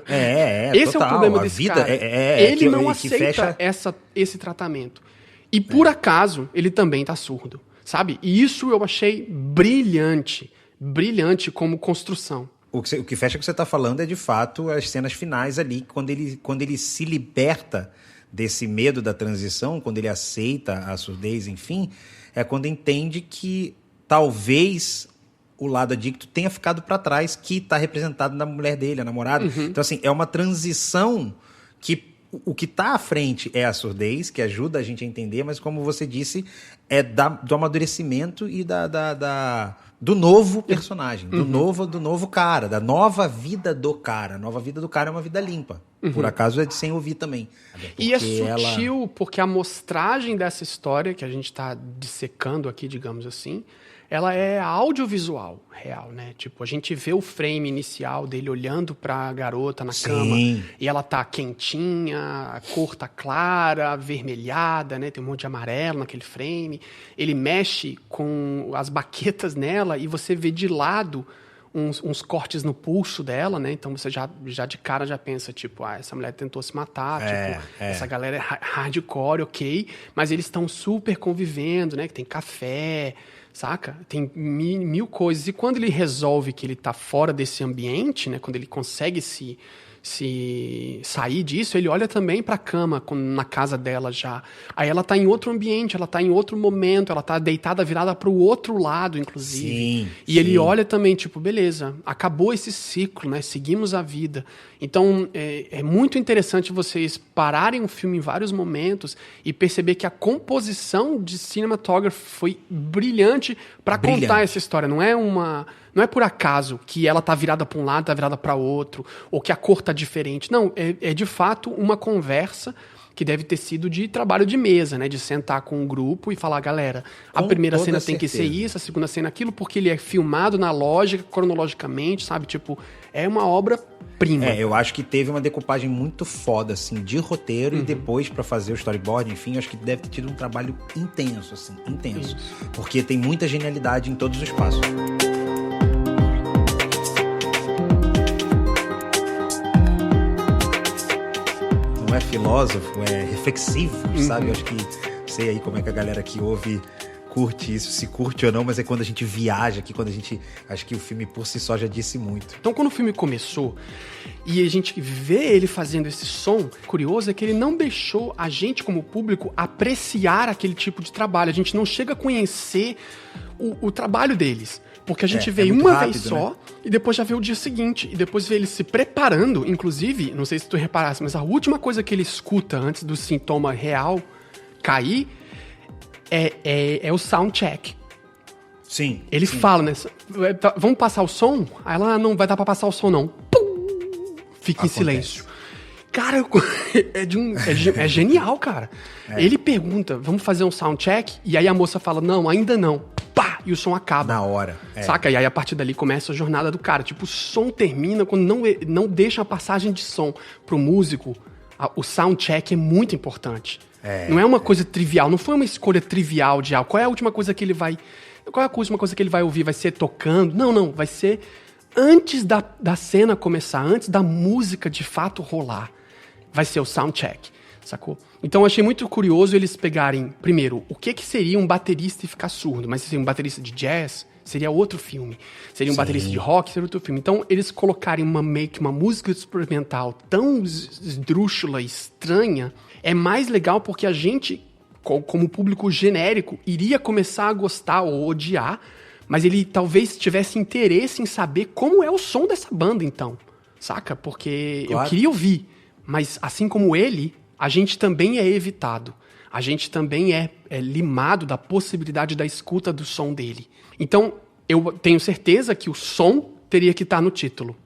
Esse total. É o problema desse vida cara. Ele não aceita fecha... esse tratamento. E por acaso, ele também tá surdo, sabe? E isso eu achei brilhante como construção. O que fecha que você está falando é, de fato, as cenas finais ali, quando ele se liberta desse medo da transição, quando ele aceita a surdez, enfim, é quando entende que talvez o lado adicto tenha ficado para trás, que está representado na mulher dele, a namorada. Então, assim, é uma transição que o que está à frente é a surdez, que ajuda a gente a entender, mas, como você disse, é do amadurecimento e do novo personagem, do novo cara, da nova vida do cara. A nova vida do cara é uma vida limpa. Por acaso é de sem ouvir também. E é sutil, porque a mostragem dessa história, que a gente está dissecando aqui, digamos assim, ela é audiovisual real, né? Tipo, a gente vê o frame inicial dele olhando pra garota na cama, e ela tá quentinha, a cor tá clara, avermelhada, né? Tem um monte de amarelo naquele frame. Ele mexe com as baquetas nela e você vê de lado uns cortes no pulso dela, né? Então você já de cara já pensa, tipo, essa mulher tentou se matar, essa galera é hardcore, ok, mas eles estão super convivendo, né? Que tem café, saca? Tem mil coisas. E quando ele resolve que ele tá fora desse ambiente, né? Quando ele consegue se sair disso, ele olha também pra cama na casa dela já. Aí ela tá em outro ambiente, ela tá em outro momento, ela tá deitada, virada pro outro lado, inclusive. Ele olha também, tipo, beleza, acabou esse ciclo, né? Seguimos a vida. Então, é muito interessante vocês pararem o filme em vários momentos e perceber que a composição de cinematography foi brilhante para contar essa história. Não é por acaso que ela tá virada para um lado, tá virada para outro, ou que a cor tá diferente. Não, é de fato uma conversa que deve ter sido de trabalho de mesa, né? De sentar com um grupo e falar, galera, a primeira cena tem que ser isso, a segunda cena aquilo, porque ele é filmado na lógica, cronologicamente, sabe? Tipo, é uma obra-prima. Eu acho que teve uma decupagem muito foda, assim, de roteiro e depois pra fazer o storyboard, enfim, acho que deve ter tido um trabalho intenso, assim, intenso. Isso. Porque tem muita genialidade em todos os passos. Não é filósofo, é reflexivo, sabe? Eu acho que, sei aí como é que a galera que ouve curte isso, se curte ou não, mas é quando a gente viaja aqui, quando a gente... Acho que o filme por si só já disse muito. Então, quando o filme começou e a gente vê ele fazendo esse som, curioso é que ele não deixou a gente, como público, apreciar aquele tipo de trabalho. A gente não chega a conhecer o trabalho deles. Porque a gente vê uma vez só, né? E depois já vê o dia seguinte. E depois vê ele se preparando. Inclusive, não sei se tu reparasse, mas a última coisa que ele escuta antes do sintoma real cair é o soundcheck. Sim. Ele fala, né? Vamos passar o som? Aí ela, não vai dar pra passar o som, não. Pum! Fica em silêncio. Cara, é genial, cara. Ele pergunta, vamos fazer um soundcheck? E aí a moça fala, não, ainda não. Pá! E o som acaba. Na hora. Saca? E aí a partir dali começa a jornada do cara. Tipo, o som termina quando não deixa a passagem de som pro músico. O soundcheck é muito importante. Não é uma coisa trivial, não foi uma escolha trivial de algo. Qual é a última coisa que ele vai... Qual é a última coisa que ele vai ouvir? Vai ser tocando? Não. Vai ser antes da cena começar, antes da música de fato rolar. Vai ser o soundcheck, sacou? Então eu achei muito curioso eles pegarem, primeiro, o que seria um baterista e ficar surdo? Mas se seria um baterista de jazz, seria outro filme. Seria um baterista de rock, seria outro filme. Então eles colocarem meio que uma música experimental tão esdrúxula, estranha, é mais legal porque a gente, como público genérico, iria começar a gostar ou odiar, mas ele talvez tivesse interesse em saber como é o som dessa banda, então. Saca? Porque eu queria ouvir. Mas, assim como ele, a gente também é evitado. A gente também é limado da possibilidade da escuta do som dele. Então, eu tenho certeza que o som teria que estar no título.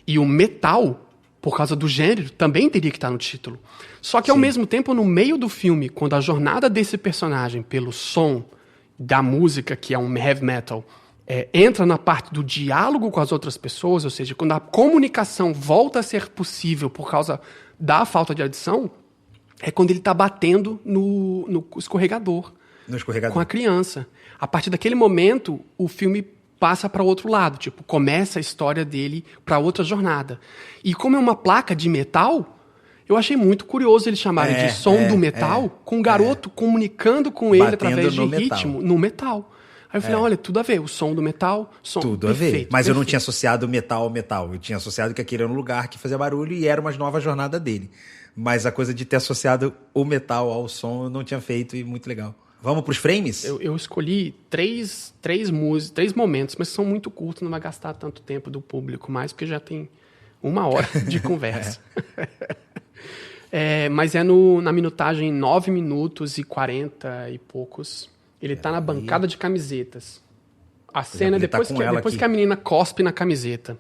E o metal, por causa do gênero, também teria que estar no título. Só que, ao mesmo tempo, no meio do filme, quando a jornada desse personagem pelo som da música, que é um heavy metal, entra na parte do diálogo com as outras pessoas, ou seja, quando a comunicação volta a ser possível por causa da falta de adição, é quando ele está batendo no escorregador. No escorregador. Com a criança. A partir daquele momento, o filme passa para outro lado. Tipo, começa a história dele para outra jornada. E como é uma placa de metal, eu achei muito curioso eles chamarem de som do metal, com o garoto comunicando com ele através de ritmo no metal. Aí eu falei, olha, tudo a ver. O som do metal, tudo perfeito, a ver. Mas eu não perfeito. tinha associado metal ao metal. Eu tinha associado que aquele era um lugar que fazia barulho e era uma nova jornada dele. Mas a coisa de ter associado o metal ao som eu não tinha feito e muito legal. Vamos pros frames? Eu escolhi três momentos, mas são muito curtos, não vai gastar tanto tempo do público mais, porque já tem 1 hora de conversa. Mas na minutagem 9 minutos e 40 e poucos. Ele tá na bancada de camisetas. A cena depois que a menina cospe na camiseta.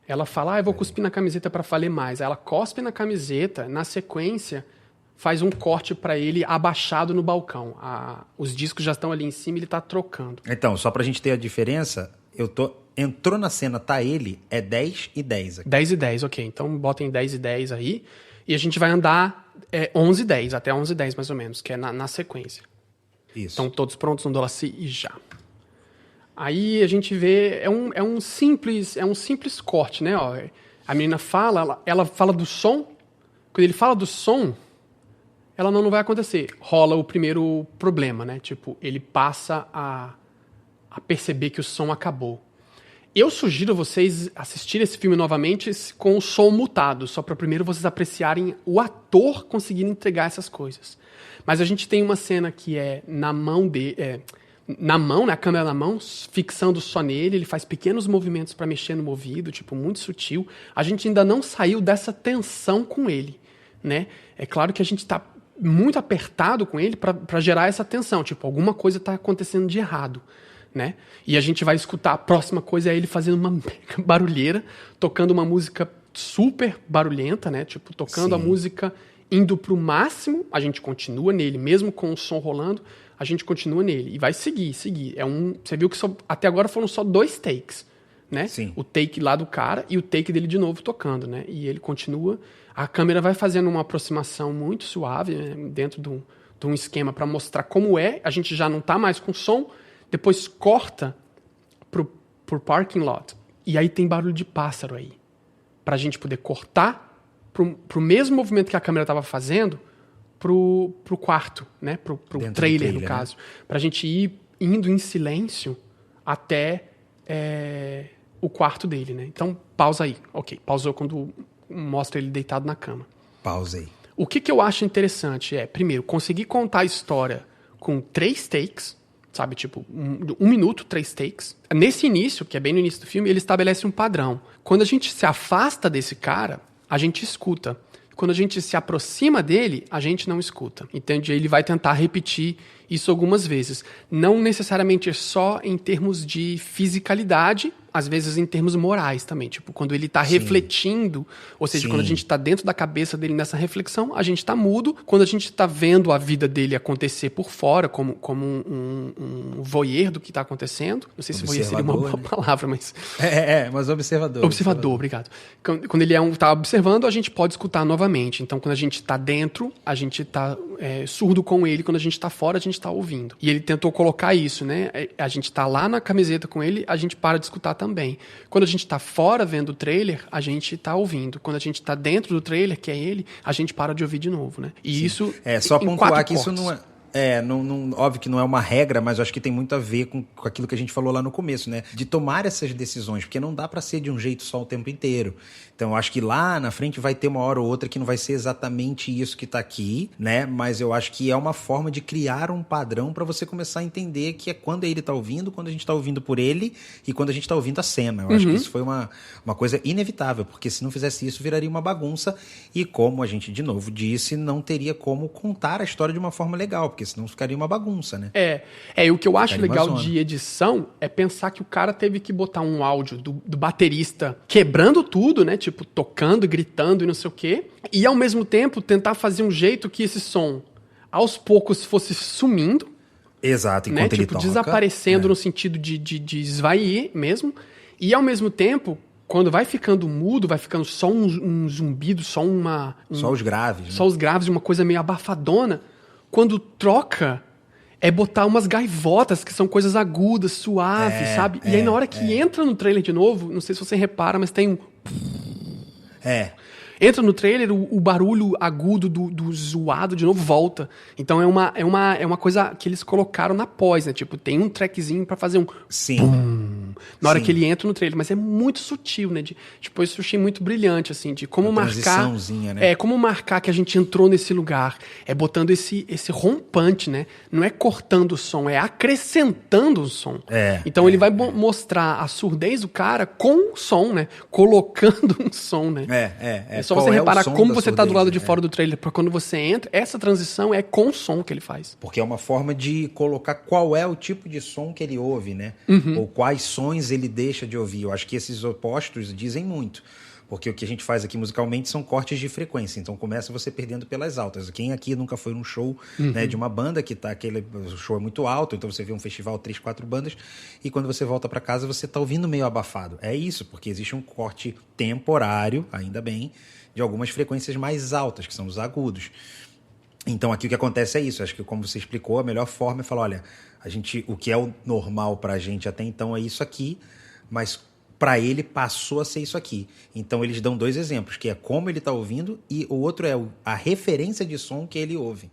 Ela fala, eu vou cuspir na camiseta para falar mais. Aí ela cospe na camiseta, na sequência, faz um corte para ele abaixado no balcão. Os discos já estão ali em cima e ele tá trocando. Então, só pra gente ter a diferença, entrou na cena, tá ele, é 10 e 10 aqui. 10 e 10, ok. Então botem 10 e 10 aí. E a gente vai andar 11 e 10, até 11 e 10 mais ou menos, que é na sequência. Isso. Estão todos prontos no Dolacy e já. Aí a gente vê, é um simples corte, né? Ó, a menina fala, ela fala do som. Quando ele fala do som, ela não vai acontecer. Rola o primeiro problema, né? Tipo, ele passa a perceber que o som acabou. Eu sugiro vocês assistirem esse filme novamente com o som mutado, só para primeiro vocês apreciarem o ator conseguindo entregar essas coisas. Mas a gente tem uma cena que é na mão dele, na mão, né, a câmera na mão, fixando só nele, ele faz pequenos movimentos para mexer no ouvido, tipo, muito sutil. A gente ainda não saiu dessa tensão com ele, né? É claro que a gente está muito apertado com ele para gerar essa tensão, tipo, alguma coisa está acontecendo de errado, né? E a gente vai escutar, a próxima coisa é ele fazendo uma mega barulheira, tocando uma música super barulhenta, né? Tipo, tocando a música indo pro máximo, a gente continua nele, mesmo com o som rolando, a gente continua nele. E vai seguir. Você viu que até agora foram só 2 takes, né? Sim. O take lá do cara e o take dele de novo tocando, né? E ele continua. A câmera vai fazendo uma aproximação muito suave, né? Dentro de um esquema para mostrar como é. A gente já não tá mais com som. Depois corta pro parking lot. E aí tem barulho de pássaro aí. Pra gente poder cortar pro mesmo movimento que a câmera estava fazendo pro quarto, né? Pro trailer, no caso. Né? Pra gente ir indo em silêncio até o quarto dele, né? Então, pausa aí. Ok, pausou quando mostra ele deitado na cama. Pausei. O que eu acho interessante primeiro, conseguir contar a história com 3 takes, sabe? Tipo, 1 minuto, 3 takes. Nesse início, que é bem no início do filme, ele estabelece um padrão. Quando a gente se afasta desse cara, a gente escuta. Quando a gente se aproxima dele, a gente não escuta. Entende? Ele vai tentar repetir isso algumas vezes. Não necessariamente só em termos de fisicalidade, às vezes em termos morais também. Tipo, quando ele está refletindo, ou seja, quando a gente está dentro da cabeça dele nessa reflexão, a gente está mudo. Quando a gente está vendo a vida dele acontecer por fora, como um voyeur do que está acontecendo. Não sei se voyeur seria uma boa palavra, mas... mas observador. Observador, obrigado. Quando ele está observando, a gente pode escutar novamente. Então, quando a gente está dentro, a gente está surdo com ele. Quando a gente está fora, a gente está ouvindo. E ele tentou colocar isso, né? A gente está lá na camiseta com ele, a gente para de escutar também. Quando a gente está fora vendo o trailer, a gente está ouvindo. Quando a gente está dentro do trailer, que é ele, a gente para de ouvir de novo, né? E isso... só pontuar que isso não é... óbvio que não é uma regra, mas eu acho que tem muito a ver com aquilo que a gente falou lá no começo, né? De tomar essas decisões, porque não dá pra ser de um jeito só o tempo inteiro. Então, eu acho que lá na frente vai ter uma hora ou outra que não vai ser exatamente isso que tá aqui, né? Mas eu acho que é uma forma de criar um padrão pra você começar a entender que é quando ele tá ouvindo, quando a gente tá ouvindo por ele e quando a gente tá ouvindo a cena. Eu acho que isso foi uma coisa inevitável, porque se não fizesse isso, viraria uma bagunça e, como a gente de novo disse, não teria como contar a história de uma forma legal, porque senão ficaria uma bagunça, né? E o que eu acho legal de edição é pensar que o cara teve que botar um áudio do baterista quebrando tudo, né? Tipo, tocando, gritando e não sei o quê. E, ao mesmo tempo, tentar fazer um jeito que esse som, aos poucos, fosse sumindo, Exato, né? enquanto ele Tipo, toca. desaparecendo no sentido de esvair mesmo. E ao mesmo tempo, quando vai ficando mudo, vai ficando só um zumbido, só Só os graves, só né? os graves, uma coisa meio abafadona. Quando troca, é botar umas gaivotas, que são coisas agudas, suaves, sabe? E aí na hora que entra no trailer de novo, não sei se você repara, mas tem um... É. Entra no trailer, o barulho agudo do zoado de novo volta. Então é uma coisa que eles colocaram na pós, né? Tipo, tem um trackzinho pra fazer um... Sim. Pum, na hora Sim. que ele entra no trailer. Mas é muito sutil, né? Tipo, isso eu achei muito brilhante, assim, de como Uma marcar... transiçãozinha, né? Como marcar que a gente entrou nesse lugar. É botando esse rompante, né? Não é cortando o som, é acrescentando o som. Então ele vai mostrar a surdez do cara com o som, né? Colocando um som, né? É só você reparar como você tá do lado de fora do trailer, porque quando você entra, essa transição é com o som que ele faz. Porque é uma forma de colocar qual é o tipo de som que ele ouve, né? Ou quais sons ele deixa de ouvir. Eu acho que esses opostos dizem muito. Porque o que a gente faz aqui musicalmente são cortes de frequência. Então começa você perdendo pelas altas. Quem aqui nunca foi num show né, de uma banda que tá o show é muito alto, então você vê um festival, 3, 4 bandas, e quando você volta para casa você tá ouvindo meio abafado. É isso, porque existe um corte temporário, ainda bem, de algumas frequências mais altas, que são os agudos. Então aqui o que acontece é isso. Acho que como você explicou, a melhor forma é falar, olha, o que é o normal pra gente até então é isso aqui, mas para ele passou a ser isso aqui. Então eles dão 2 exemplos, que é como ele está ouvindo e o outro é a referência de som que ele ouve,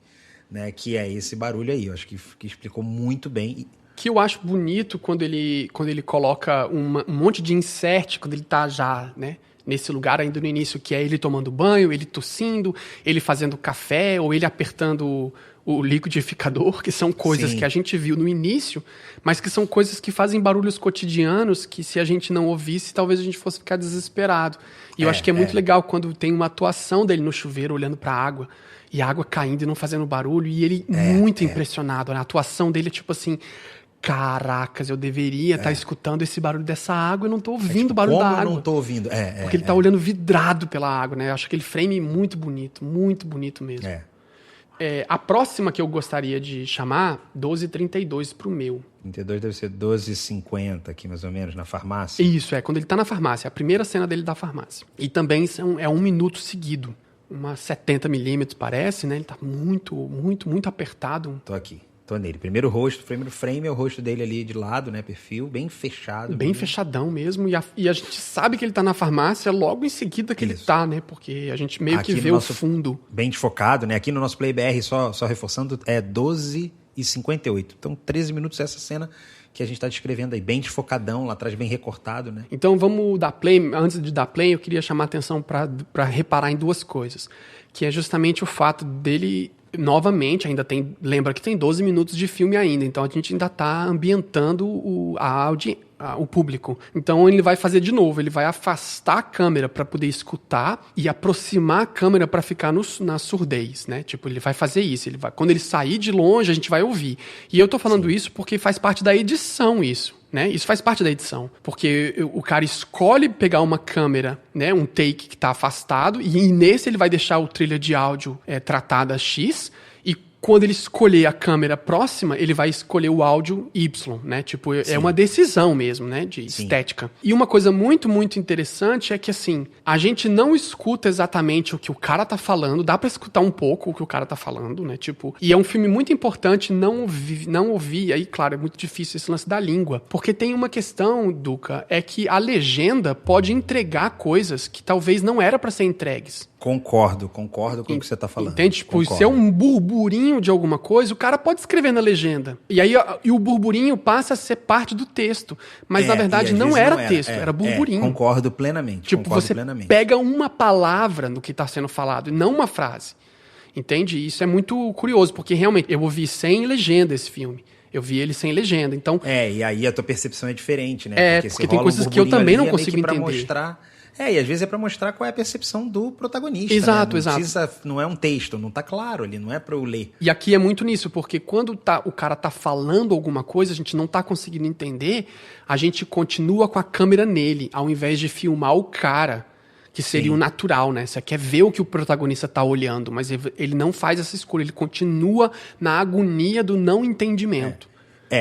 né? Que é esse barulho aí. Eu acho que explicou muito bem. Que eu acho bonito quando ele coloca um monte de insert, quando ele tá já, né? Nesse lugar ainda no início, que é ele tomando banho, ele tossindo, ele fazendo café, ou ele apertando o liquidificador, que são coisas Sim. que a gente viu no início, mas que são coisas que fazem barulhos cotidianos que se a gente não ouvisse, talvez a gente fosse ficar desesperado. E eu acho que é muito legal quando tem uma atuação dele no chuveiro, olhando pra água, e a água caindo e não fazendo barulho, e ele muito impressionado. A atuação dele é tipo assim... Caracas, eu deveria estar escutando esse barulho dessa água e não tô ouvindo o barulho da água. Como eu não tô ouvindo? Porque ele tá olhando vidrado pela água, né? Eu acho aquele frame muito bonito mesmo. A próxima que eu gostaria de chamar, 12h32 pro meu. 32 deve ser 12h50 aqui, mais ou menos, na farmácia. Isso, quando ele tá na farmácia. A primeira cena dele da farmácia. E também é 1 minuto seguido. Uma 70mm parece, né? Ele tá muito apertado. Tô nele. Primeiro frame é o rosto dele ali de lado, né? Perfil, bem fechado. Bem fechadão mesmo. E a gente sabe que ele tá na farmácia logo em seguida que ele tá, né? Porque a gente meio que vê o fundo. Bem desfocado, né? Aqui no nosso Play BR, só reforçando, é 12h58. Então, 13 minutos essa cena que a gente tá descrevendo aí. Bem desfocadão, lá atrás bem recortado, né? Então, vamos dar play. Antes de dar play, eu queria chamar a atenção para reparar em 2 coisas. Que é justamente o fato dele... Novamente, lembra que tem 12 minutos de filme ainda, então a gente ainda está ambientando o público. Então ele vai fazer de novo, ele vai afastar a câmera para poder escutar e aproximar a câmera para ficar na surdez, né? Tipo, ele vai fazer isso, quando ele sair de longe, a gente vai ouvir. E eu tô falando isso porque faz parte da edição isso. Né? Isso faz parte da edição, porque o cara escolhe pegar uma câmera, né, um take que está afastado, e nesse ele vai deixar o trilha de áudio tratada X, e quando ele escolher a câmera próxima, ele vai escolher o áudio Y, né? Tipo, é uma decisão mesmo, né? De estética. E uma coisa muito interessante é que, assim, a gente não escuta exatamente o que o cara tá falando, dá pra escutar um pouco o que o cara tá falando, né? Tipo, e é um filme muito importante não ouvir, aí, claro, é muito difícil esse lance da língua, porque tem uma questão, Duca, é que a legenda pode entregar coisas que talvez não era pra ser entregues. Concordo com o que você tá falando. Entende? Tipo, se é um burburinho de alguma coisa, o cara pode escrever na legenda. E aí o burburinho passa a ser parte do texto. Mas na verdade não era texto, era burburinho. Concordo plenamente. Tipo, você pega uma palavra no que está sendo falado e não uma frase. Entende? Isso é muito curioso, porque realmente eu ouvi sem legenda esse filme. Eu vi ele sem legenda, então... e aí a tua percepção é diferente, né? Porque tem coisas que eu também não consigo entender. Mostrar... e às vezes é pra mostrar qual é a percepção do protagonista. Exato, né? Não é um texto, não tá claro ali, não é pra eu ler. E aqui é muito nisso, porque quando o cara tá falando alguma coisa, a gente não tá conseguindo entender, a gente continua com a câmera nele, ao invés de filmar o cara que seria o natural, né? Você quer ver o que o protagonista tá olhando, mas ele não faz essa escolha, ele continua na agonia do não entendimento.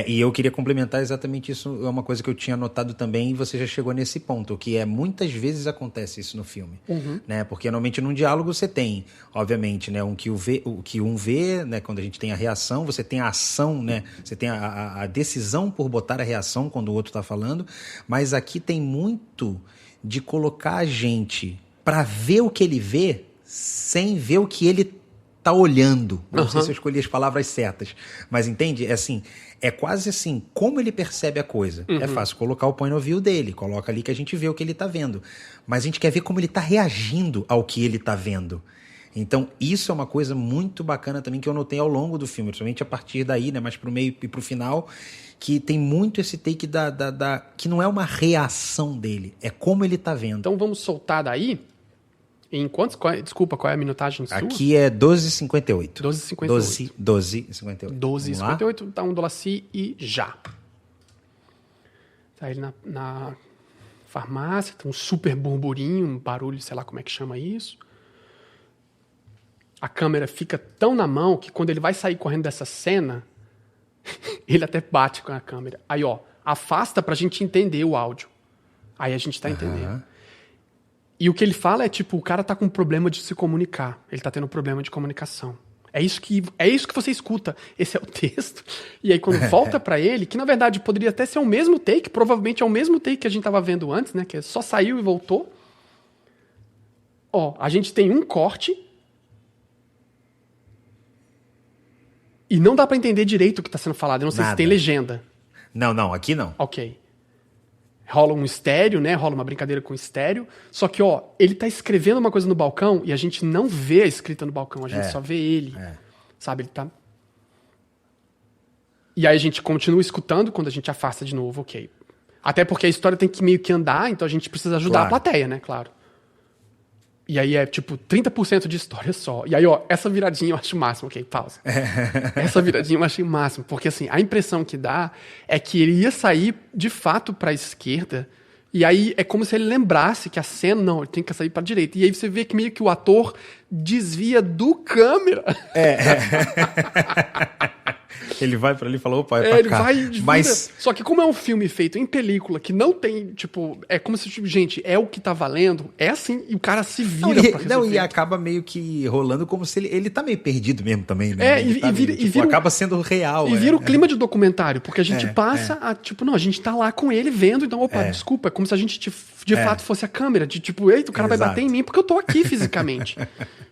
E eu queria complementar exatamente isso, é uma coisa que eu tinha notado também, e você já chegou nesse ponto, que muitas vezes acontece isso no filme, né? Porque normalmente num diálogo você tem, obviamente, né, o que um vê, né, quando a gente tem a reação, você tem a ação, né, você tem a decisão por botar a reação quando o outro está falando, mas aqui tem muito de colocar a gente para ver o que ele vê sem ver o que ele tá olhando. Não sei se eu escolhi as palavras certas, mas entende? É quase assim, como ele percebe a coisa. É fácil colocar o point of view dele, coloca ali que a gente vê o que ele tá vendo. Mas a gente quer ver como ele tá reagindo ao que ele tá vendo. Então, isso é uma coisa muito bacana também que eu notei ao longo do filme, principalmente a partir daí, né, mais pro meio e pro final, que tem muito esse take que não é uma reação dele, é como ele tá vendo. Então vamos soltar daí. Em quantos? Desculpa, qual é a minutagem sua? Aqui é 12,58. 12,58. 12,58. 12,58, tá $1 e já. Tá ele na farmácia, tem um super burburinho, um barulho, sei lá como é que chama isso. A câmera fica tão na mão que quando ele vai sair correndo dessa cena, ele até bate com a câmera. Aí, ó, afasta pra gente entender o áudio. Aí a gente tá entendendo. E o que ele fala é, tipo, o cara tá com problema de se comunicar. Ele tá tendo problema de comunicação. É isso que você escuta. Esse é o texto. E aí, quando volta pra ele, que na verdade poderia até ser o mesmo take, provavelmente é o mesmo take que a gente tava vendo antes, né? Que só saiu e voltou. Ó, a gente tem um corte. E não dá pra entender direito o que tá sendo falado. Eu não sei se tem legenda. Não, aqui não. Ok. Rola um estéreo, né? Rola uma brincadeira com estéreo. Só que, ó, ele tá escrevendo uma coisa no balcão e a gente não vê a escrita no balcão, a gente só vê ele. Sabe? Ele tá... E aí a gente continua escutando quando a gente afasta de novo, ok. Até porque a história tem que meio que andar, então a gente precisa ajudar a plateia, né? Claro. E aí é, tipo, 30% de história só. E aí, ó, essa viradinha eu acho o máximo. Ok, pausa. Essa viradinha eu achei o máximo. Porque, assim, a impressão que dá é que ele ia sair, de fato, pra esquerda. E aí é como se ele lembrasse que a cena, não, ele tem que sair pra direita. E aí você vê que meio que o ator desvia do câmera. Ele vai pra ali e fala, opa, é pra ele cá. Vai mas... Só que como é um filme feito em película, que não tem, tipo... É como se, tipo, gente, é o que tá valendo. É assim, e o cara se vira pra resolver. E acaba meio que rolando como se ele tá meio perdido mesmo também, né? Acaba sendo real. E vira o clima de documentário, porque a gente passa a, tipo, não, a gente tá lá com ele vendo, então, opa, desculpa, é como se a gente de fato fosse a câmera, de tipo, eita, o cara vai bater em mim porque eu tô aqui fisicamente.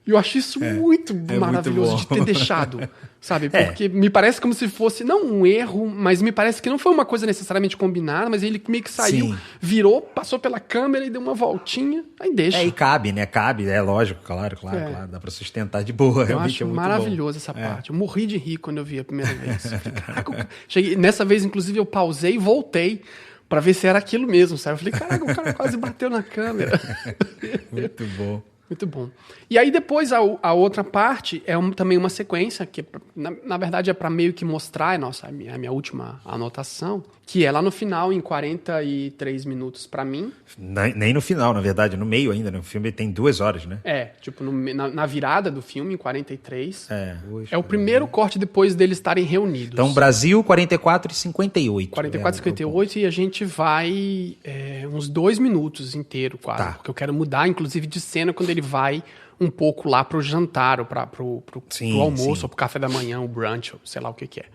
E eu acho isso muito maravilhoso de ter deixado, sabe? Porque me parece como se fosse, não um erro, mas me parece que não foi uma coisa necessariamente combinada, mas ele meio que saiu, virou, passou pela câmera e deu uma voltinha, aí deixa. E cabe, né? Cabe, lógico, claro, dá pra sustentar de boa. Eu acho maravilhoso essa parte. Eu morri de rir quando eu vi a primeira vez. Caraca, cheguei, nessa vez, inclusive, eu pausei e voltei pra ver se era aquilo mesmo, sabe? Eu falei, caraca, o cara quase bateu na câmera. Muito bom. Muito bom. E aí depois a outra parte é também uma sequência, que na verdade é para meio que mostrar a minha última anotação, que é lá no final, em 43 minutos para mim. Nem no final, na verdade, no meio ainda, né? O filme tem 2 horas, né? Tipo, na virada do filme, em 43. É o primeiro corte depois deles estarem reunidos. Então, Brasil, 44 e 58. 44 e 58 e a gente vai uns 2 minutos inteiro quase. Porque eu quero mudar, inclusive, de cena quando ele vai um pouco lá pro jantar, ou pro almoço, ou pro café da manhã, o brunch, ou sei lá o que é.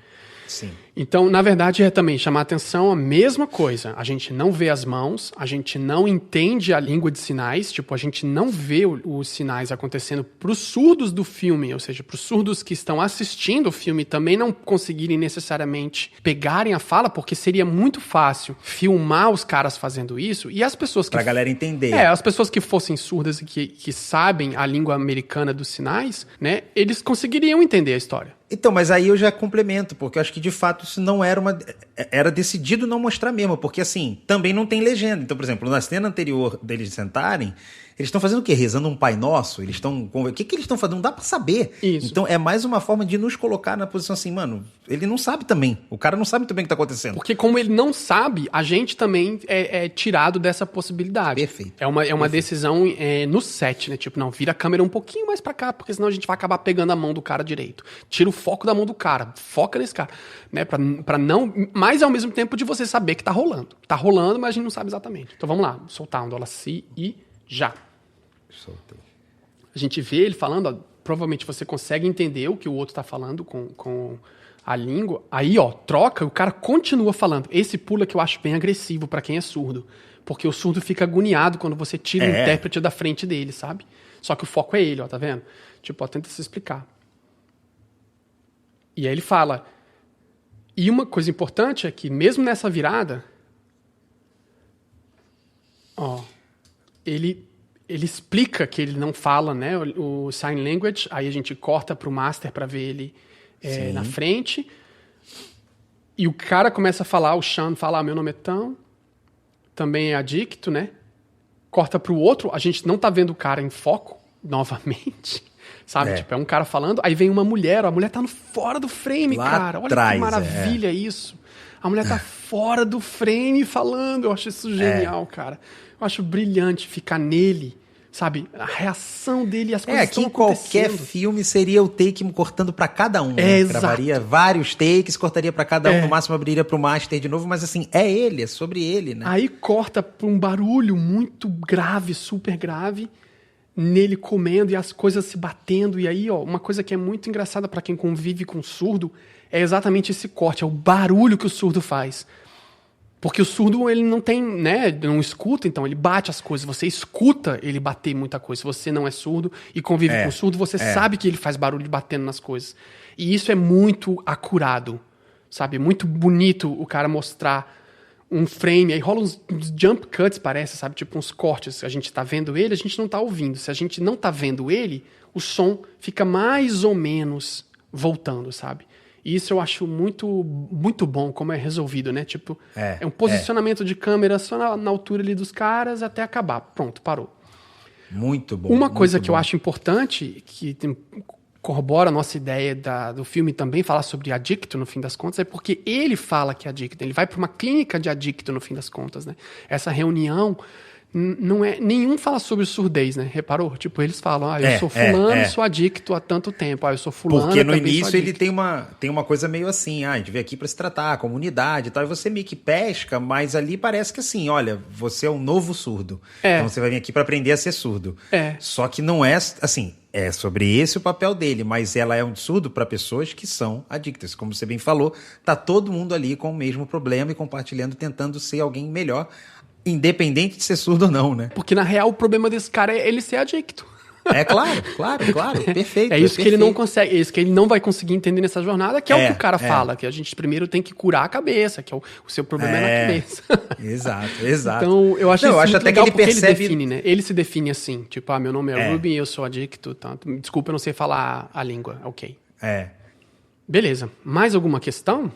Sim. Então, na verdade, é também chamar a atenção a mesma coisa. A gente não vê as mãos, a gente não entende a língua de sinais, tipo, a gente não vê os sinais acontecendo pros surdos do filme, ou seja, pros surdos que estão assistindo o filme também não conseguirem necessariamente pegarem a fala, porque seria muito fácil filmar os caras fazendo isso e as pessoas que... Pra galera entender. As pessoas que fossem surdas e que sabem a língua americana dos sinais, né, eles conseguiriam entender a história. Então, mas aí eu já complemento, porque eu acho que de fato isso não era decidido não mostrar mesmo, porque assim, também não tem legenda. Então, por exemplo, na cena anterior deles sentarem, Eles estão fazendo o quê? Rezando um Pai Nosso? Eles estão... O que eles estão fazendo? Não dá pra saber. Isso. Então é mais uma forma de nos colocar na posição assim, mano, ele não sabe também. O cara não sabe muito bem o que tá acontecendo. Porque como ele não sabe, a gente também é tirado dessa possibilidade. Perfeito. É uma decisão no set, né? Tipo, não, vira a câmera um pouquinho mais pra cá, porque senão a gente vai acabar pegando a mão do cara direito. Tira o foco da mão do cara, foca nesse cara. Né? Pra não... Mas ao mesmo tempo de você saber que tá rolando. Tá rolando, mas a gente não sabe exatamente. Então vamos lá, soltar um dólar si e já. Soltei. A gente vê ele falando, ó, provavelmente você consegue entender o que o outro tá falando com a língua. Aí, ó, troca, o cara continua falando. Esse pulo é que eu acho bem agressivo pra quem é surdo. Porque o surdo fica agoniado quando você tira o intérprete da frente dele, sabe? Só que o foco é ele, ó, tá vendo? Tipo, ó, tenta se explicar. E aí ele fala... E uma coisa importante é que mesmo nessa virada... Ó, ele explica que ele não fala, né, o sign language, aí a gente corta pro master para ver ele na frente, e o cara começa a falar, o Sean fala, meu nome é Tão, também é adicto, né, corta pro outro, a gente não tá vendo o cara em foco, novamente, sabe, tipo, é um cara falando, aí vem uma mulher, ó, a mulher tá fora do frame, lá cara, olha atrás, que maravilha isso, a mulher tá fora do frame falando, eu acho isso genial, cara. Eu acho brilhante ficar nele, sabe? A reação dele, as coisas estão acontecendo. Qualquer filme seria o take cortando pra cada um. Né? Gravaria vários takes, cortaria pra cada um, no máximo abriria pro master de novo, mas assim, é ele, é sobre ele, né? Aí corta pra um barulho muito grave, super grave, nele comendo e as coisas se batendo. E aí, ó, uma coisa que é muito engraçada pra quem convive com surdo é exatamente esse corte, é o barulho que o surdo faz. Porque o surdo, ele não tem, né, não escuta, então ele bate as coisas. Você escuta ele bater muita coisa. Se você não é surdo e convive com o surdo, você sabe que ele faz barulho batendo nas coisas. E isso é muito acurado, sabe? Muito bonito o cara mostrar um frame. Aí rola uns jump cuts, parece, sabe? Tipo uns cortes. A gente tá vendo ele, a gente não tá ouvindo. Se a gente não tá vendo ele, o som fica mais ou menos voltando, sabe? E isso eu acho muito, muito bom, como é resolvido, né? Tipo, é um posicionamento de câmera só na altura ali dos caras até acabar. Pronto, parou. Muito bom. Uma coisa que eu acho importante, que corrobora a nossa ideia do filme também, falar sobre adicto, no fim das contas, é porque ele fala que é adicto. Ele vai para uma clínica de adicto, no fim das contas, né? Essa reunião... Não é, nenhum fala sobre surdez, né? Reparou? Tipo, eles falam, eu sou fulano, sou adicto há tanto tempo. Eu sou fulano, porque no início ele tem uma coisa meio assim, a gente veio aqui para se tratar, a comunidade e tal, e você meio que pesca, mas ali parece que assim, olha, você é um novo surdo. Então você vai vir aqui para aprender a ser surdo. Só que não é assim, é sobre esse o papel dele, mas ela é um surdo para pessoas que são adictas. Como você bem falou, tá todo mundo ali com o mesmo problema e compartilhando, tentando ser alguém melhor, independente de ser surdo ou não, né? Porque, na real, o problema desse cara é ele ser adicto. É claro, perfeito. É isso que ele não consegue, é isso que ele não vai conseguir entender nessa jornada, que é o que o cara fala, que a gente primeiro tem que curar a cabeça, que é o seu problema é na cabeça. Exato. Então, eu acho isso muito até legal que ele percebe... ele define, né? Ele se define assim, tipo, meu nome é Ruby, eu sou adicto, tanto. Desculpa, eu não sei falar a língua, ok. Beleza. Mais alguma questão?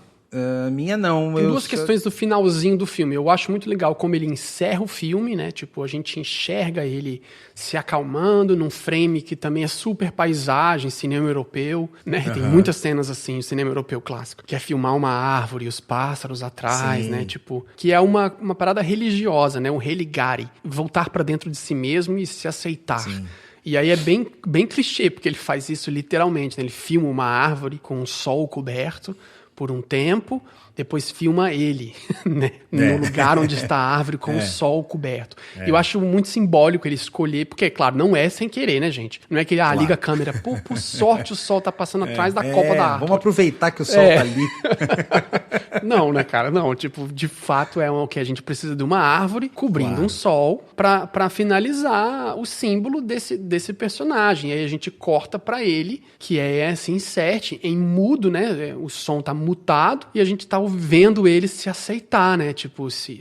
Minha não. Tem duas questões do finalzinho do filme. Eu acho muito legal como ele encerra o filme, né? Tipo, a gente enxerga ele se acalmando num frame que também é super paisagem, cinema europeu, né? Tem muitas cenas assim, o cinema europeu clássico, que é filmar uma árvore e os pássaros atrás, né? Tipo, que é uma parada religiosa, né? Um religare. Voltar pra dentro de si mesmo e se aceitar. Sim. E aí é bem, bem clichê, porque ele faz isso literalmente, né? Ele filma uma árvore com um sol coberto por um tempo, depois filma ele, né? No lugar onde está a árvore com o sol coberto. Eu acho muito simbólico ele escolher, porque, claro, não é sem querer, né, gente? Não é que ele liga a câmera, por sorte o sol tá passando atrás da copa da árvore. Vamos aproveitar que o sol tá ali. Não, né, cara? Não, tipo, de fato é o que a gente precisa de uma árvore cobrindo um sol pra finalizar o símbolo desse personagem. E aí a gente corta pra ele, que é assim, insert em mudo, né? O som tá mutado e a gente tá vendo ele se aceitar, né? Tipo, se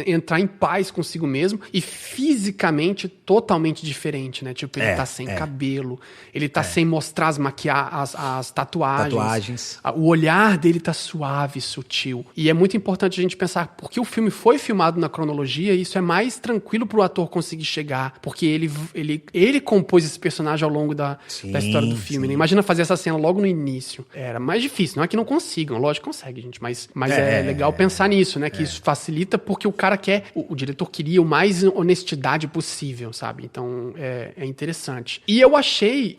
entrar em paz consigo mesmo e fisicamente totalmente diferente, né? Tipo, ele tá sem cabelo, ele tá sem mostrar as tatuagens. O olhar dele tá suave, grave, sutil. E é muito importante a gente pensar, porque o filme foi filmado na cronologia, isso é mais tranquilo pro ator conseguir chegar, porque ele compôs esse personagem ao longo da história do filme. Né? Imagina fazer essa cena logo no início. Era mais difícil, não é que não consigam, lógico que consegue, gente, mas é legal pensar nisso, né? Que isso facilita porque o cara quer, o diretor queria o mais honestidade possível, sabe? Então, é interessante. E eu achei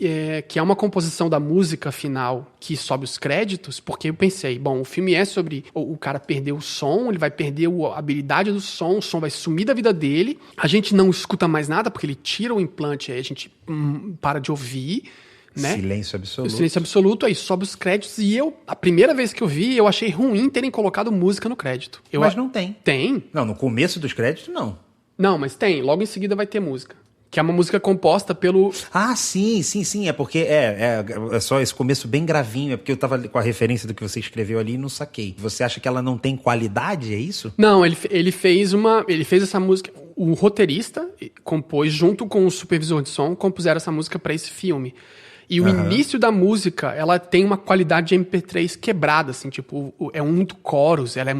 que é uma composição da música final que sobe os créditos, porque eu pensei, bom, o filme é sobre o cara perder o som, ele vai perder a habilidade do som, o som vai sumir da vida dele, a gente não escuta mais nada, porque ele tira o implante, aí a gente para de ouvir, né? Silêncio absoluto. Silêncio absoluto, aí sobe os créditos, e a primeira vez que eu vi, eu achei ruim terem colocado música no crédito. Mas não tem. Tem? Não, no começo dos créditos, não. Não, mas tem, logo em seguida vai ter música. Que é uma música composta pelo... Ah, sim. É porque é só esse começo bem gravinho. É porque eu tava com a referência do que você escreveu ali e não saquei. Você acha que ela não tem qualidade, é isso? Não, ele fez essa música... O roteirista compôs, junto com o supervisor de som, compuseram essa música para esse filme. E o início da música, ela tem uma qualidade de MP3 quebrada, assim, tipo, é muito chorus, ela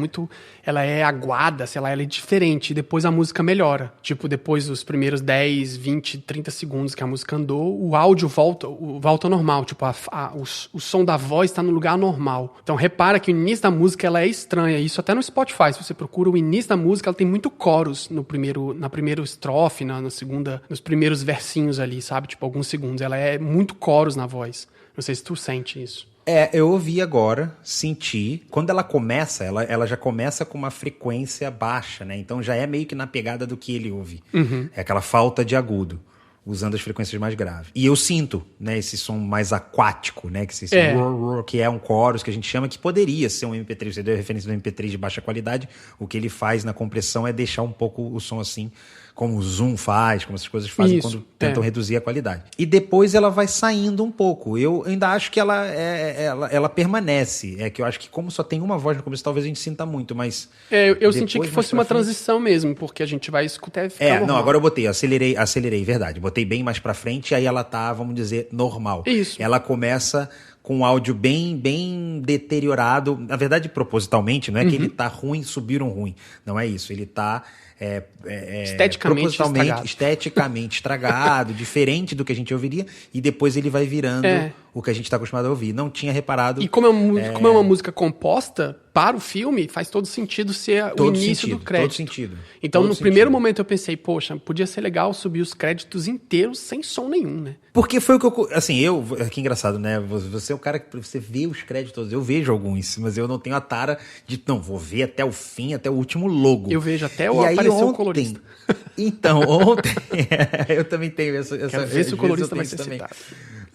é aguada, sei lá, ela é diferente, e depois a música melhora. Tipo, depois dos primeiros 10, 20, 30 segundos que a música andou, o áudio volta ao normal, tipo, o som da voz tá no lugar normal. Então, repara que o início da música, ela é estranha, isso até no Spotify, se você procura o início da música, ela tem muito chorus na primeira estrofe, na segunda, nos primeiros versinhos ali, sabe? Tipo, alguns segundos, ela é muito chorus na voz. Não sei se tu sente isso. Eu ouvi agora, senti. Quando ela começa, ela já começa com uma frequência baixa, né? Então já é meio que na pegada do que ele ouve. É aquela falta de agudo, usando as frequências mais graves. E eu sinto, né, esse som mais aquático, né? Que é um chorus que a gente chama, que poderia ser um MP3. Você deu a referência do MP3 de baixa qualidade. O que ele faz na compressão é deixar um pouco o som assim, como o Zoom faz, como essas coisas fazem quando tentam reduzir a qualidade. E depois ela vai saindo um pouco. Eu ainda acho que ela permanece. É que eu acho que como só tem uma voz no começo, talvez a gente sinta muito, mas... eu senti que fosse uma transição mesmo, porque a gente vai escutar e ficar normal. Não, agora eu acelerei, verdade. Botei bem mais pra frente, aí ela tá, vamos dizer, normal. Isso. Ela começa com um áudio bem deteriorado. Na verdade, propositalmente, não é que ele tá ruim, subiram ruim. Não é isso. Ele tá... esteticamente estragado, diferente do que a gente ouviria, e depois ele vai virando o que a gente está acostumado a ouvir. Não tinha reparado. E como é uma música composta para o filme, faz todo sentido ser o início do crédito. Todo sentido. Então, no primeiro momento eu pensei, poxa, podia ser legal subir os créditos inteiros sem som nenhum, né? Porque foi o que eu... Assim, que engraçado, né? Você é o cara que você vê os créditos todos. Eu vejo alguns, mas eu não tenho a tara de... Não, vou ver até o fim, até o último logo. Eu vejo até aparecer o colorista. Então, ontem... eu também tenho essa... Quero ver se o colorista vai ser citado.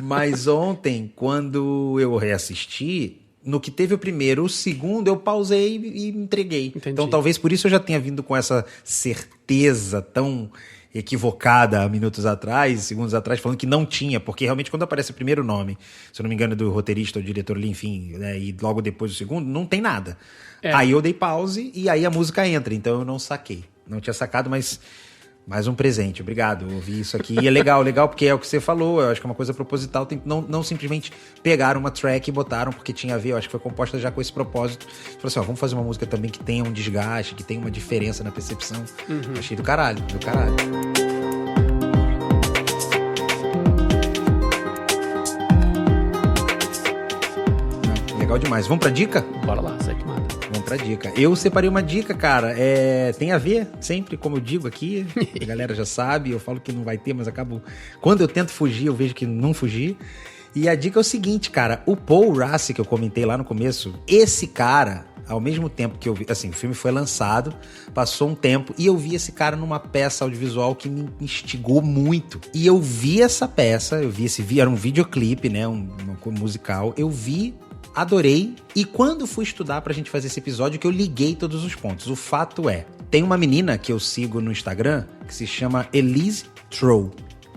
Mas ontem, quando eu reassisti... No que teve o primeiro, o segundo eu pausei e entreguei. Entendi. Então talvez por isso eu já tenha vindo com essa certeza tão equivocada há segundos atrás, falando que não tinha, porque realmente quando aparece o primeiro nome, se eu não me engano, do roteirista ou diretor ali, enfim, né, e logo depois o segundo, não tem nada. Aí eu dei pause e aí a música entra, então eu não saquei. Não tinha sacado, mas... Mais um presente, obrigado. Eu ouvi isso aqui e é legal, porque é o que você falou. Eu acho que é uma coisa proposital. Não simplesmente pegaram uma track e botaram porque tinha a ver. Eu acho que foi composta já com esse propósito. Falou assim: vamos fazer uma música também que tenha um desgaste, que tenha uma diferença na percepção. Achei do caralho. Legal demais. Vamos pra dica? Bora lá, sai que manda. Vamos pra dica. Eu separei uma dica, cara. Tem a ver, sempre, como eu digo aqui. A galera já sabe, eu falo que não vai ter, mas acabo... Quando eu tento fugir, eu vejo que não fugi. E a dica é o seguinte, cara. O Paul Rassi, que eu comentei lá no começo, esse cara, ao mesmo tempo que eu vi... Assim, o filme foi lançado, passou um tempo, e eu vi esse cara numa peça audiovisual que me instigou muito. E eu vi essa peça, era um videoclipe, né? Um musical. Eu vi... Adorei, e quando fui estudar pra gente fazer esse episódio que eu liguei todos os pontos. O fato é, tem uma menina que eu sigo no Instagram que se chama Elise Trow.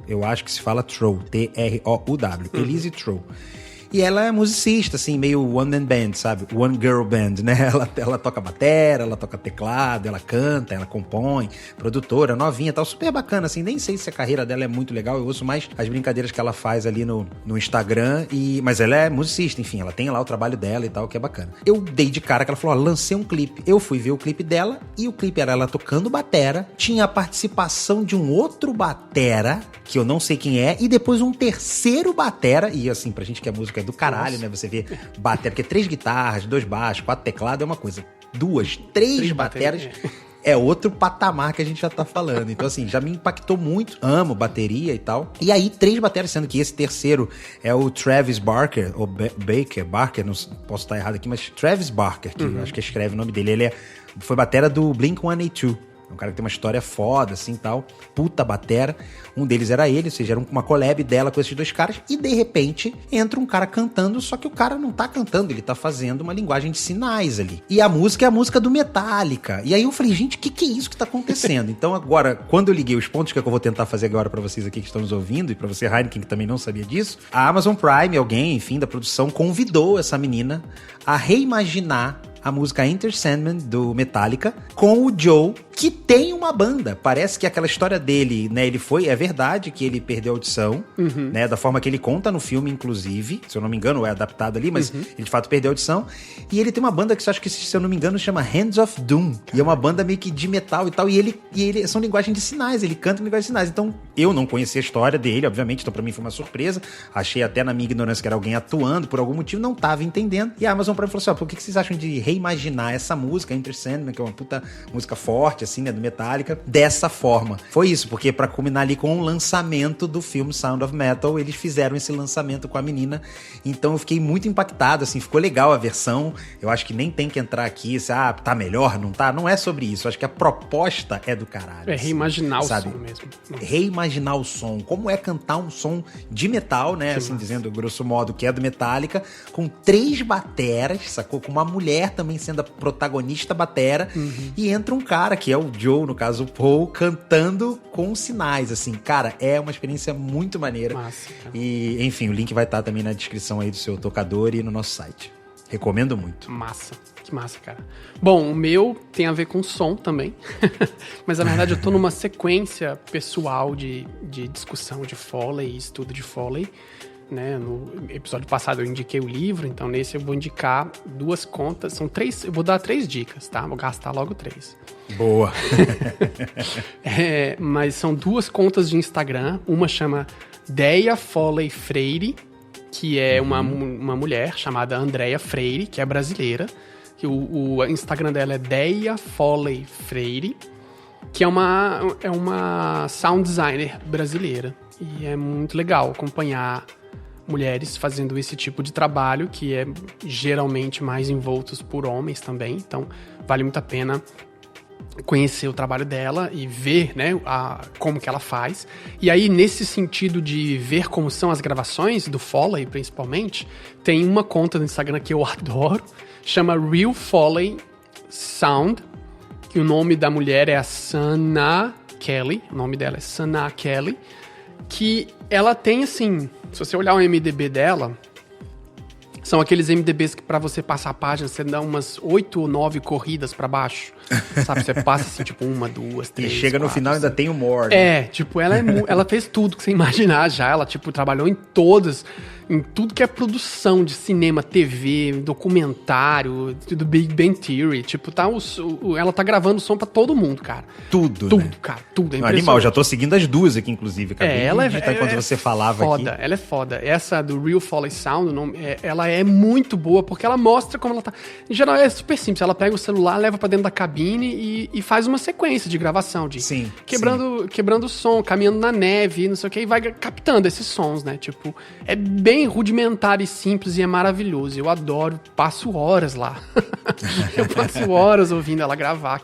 Eu acho que se fala Trow, T-R-O-U-W, Elise Trow. E ela é musicista, assim, meio one man band, sabe? One girl band, né? Ela toca batera, ela toca teclado, ela canta, ela compõe, produtora, novinha e tal, super bacana, assim. Nem sei se a carreira dela é muito legal, eu ouço mais as brincadeiras que ela faz ali no Instagram, mas ela é musicista, enfim, ela tem lá o trabalho dela e tal, que é bacana. Eu dei de cara que ela falou, ó, lancei um clipe. Eu fui ver o clipe dela e o clipe era ela tocando batera, tinha a participação de um outro batera, que eu não sei quem é, e depois um terceiro batera, e assim, pra gente que a música é do caralho, né? Você vê batera, porque 3 guitarras, 2 baixos, 4 teclados é uma coisa. 2, 3 bateras é outro patamar que a gente já tá falando. Então, assim, já me impactou muito. Amo bateria e tal. E aí, 3 bateras, sendo que esse terceiro é o Travis Barker, ou Barker, não posso estar errado aqui, mas Travis Barker, que eu acho que escreve o nome dele. Ele foi batera do Blink-182. É um cara que tem uma história foda, assim, e tal. Puta batera. Um deles era ele, ou seja, era uma collab dela com esses 2 caras. E, de repente, entra um cara cantando, só que o cara não tá cantando, ele tá fazendo uma linguagem de sinais ali. E a música é a música do Metallica. E aí eu falei, gente, o que é isso que tá acontecendo? Então, agora, quando eu liguei os pontos, que é o que eu vou tentar fazer agora pra vocês aqui que estão nos ouvindo, e pra você, Heineken, que também não sabia disso, a Amazon Prime, alguém, enfim, da produção, convidou essa menina a reimaginar a música Enter Sandman, do Metallica, com o Joe, que tem uma banda. Parece que aquela história dele, né, é verdade que ele perdeu a audição, né, da forma que ele conta no filme, inclusive, se eu não me engano, é adaptado ali, mas ele de fato perdeu a audição, e ele tem uma banda que, acho que, se eu não me engano, chama Hands of Doom, e é uma banda meio que de metal e tal, e ele são linguagem de sinais, ele canta em linguagem de sinais. Então, eu não conhecia a história dele, obviamente, então pra mim foi uma surpresa, achei até na minha ignorância que era alguém atuando, por algum motivo, não tava entendendo, e a Amazon Prime falou assim, ó, por que vocês acham de reimaginar essa música, Enter Sandman, que é uma puta música forte, assim, né, do Metallica, dessa forma? Foi isso, porque pra culminar ali com o lançamento do filme Sound of Metal, eles fizeram esse lançamento com a menina, então eu fiquei muito impactado, assim, ficou legal a versão, eu acho que nem tem que entrar aqui, tá melhor, não tá? Não é sobre isso, eu acho que a proposta é do caralho. É reimaginar o som mesmo. Reimaginar o som, como é cantar um som de metal, né, que assim, massa. Dizendo, grosso modo, que é do Metallica, com 3 bateras, sacou? Com uma mulher também sendo a protagonista batera, e entra um cara, que é o Joe, no caso o Paul, cantando com sinais, assim, cara, é uma experiência muito maneira. Massa, e, enfim, o link vai estar também na descrição aí do seu tocador e no nosso site. Recomendo muito. Massa, que massa, cara. Bom, o meu tem a ver com som também, mas na verdade eu tô numa sequência pessoal de discussão de Foley e estudo de Foley, né? No episódio passado eu indiquei o livro, então nesse eu vou indicar 2 contas, são 3, eu vou dar 3 dicas, tá? Vou gastar logo 3. Boa! Mas são 2 contas de Instagram, uma chama Deia Foley Freire, que é uma mulher chamada Andrea Freire, que é brasileira, que o Instagram dela é Deia Foley Freire, que é uma sound designer brasileira, e é muito legal acompanhar mulheres fazendo esse tipo de trabalho, que é geralmente mais envoltos por homens também, então vale muito a pena conhecer o trabalho dela e ver, né, como que ela faz. E aí, nesse sentido de ver como são as gravações, do Foley principalmente, tem uma conta no Instagram que eu adoro, chama Real Foley Sound, que o nome da mulher é a Sana Kelly, o nome dela é Sana Kelly, que ela tem, assim, se você olhar o MDB dela, são aqueles MDBs que pra você passar a página, você dá umas 8 ou 9 corridas pra baixo, sabe? Você passa, assim, tipo, 1, 2, 3, E chega 4, no final ainda tem humor. Né? Tipo, ela fez tudo que você imaginar já, ela, tipo, trabalhou em tudo que é produção de cinema, TV, documentário, do Big Bang Theory, tipo, ela tá gravando som pra todo mundo, cara. Tudo, né? Cara, tudo. É animal, já tô seguindo as 2 aqui, inclusive. Ela enquanto você falava foda, aqui. Ela é foda. Essa do Real Foley Sound, ela é muito boa, porque ela mostra como ela tá... Em geral, é super simples. Ela pega o celular, leva pra dentro da cabine e faz uma sequência de gravação, quebrando o som, caminhando na neve, não sei o que, e vai captando esses sons, né? Tipo, é bem rudimentar e simples e é maravilhoso. Eu adoro, passo horas lá. Eu passo horas ouvindo ela gravar,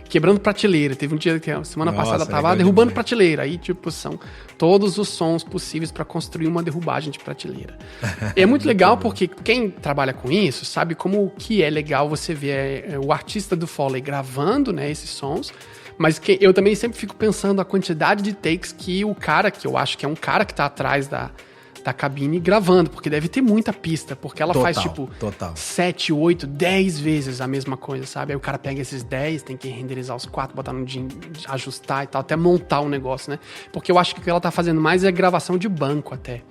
quebrando prateleira. Teve um dia que semana passada ela tava derrubando prateleira. Aí, tipo, são todos os sons possíveis para construir uma derrubagem de prateleira. É muito legal porque quem trabalha com isso sabe como que é legal você ver o artista do Foley gravando, né, esses sons. Mas eu também sempre fico pensando a quantidade de takes que o cara, que eu acho que é um cara que tá atrás da da cabine gravando, porque deve ter muita pista, porque ela faz, tipo, 7, 8, 10 vezes a mesma coisa, sabe? Aí o cara pega esses 10, tem que renderizar os 4, botar no DIN, ajustar e tal, até montar o negócio, né? Porque eu acho que o que ela tá fazendo mais é gravação de banco até.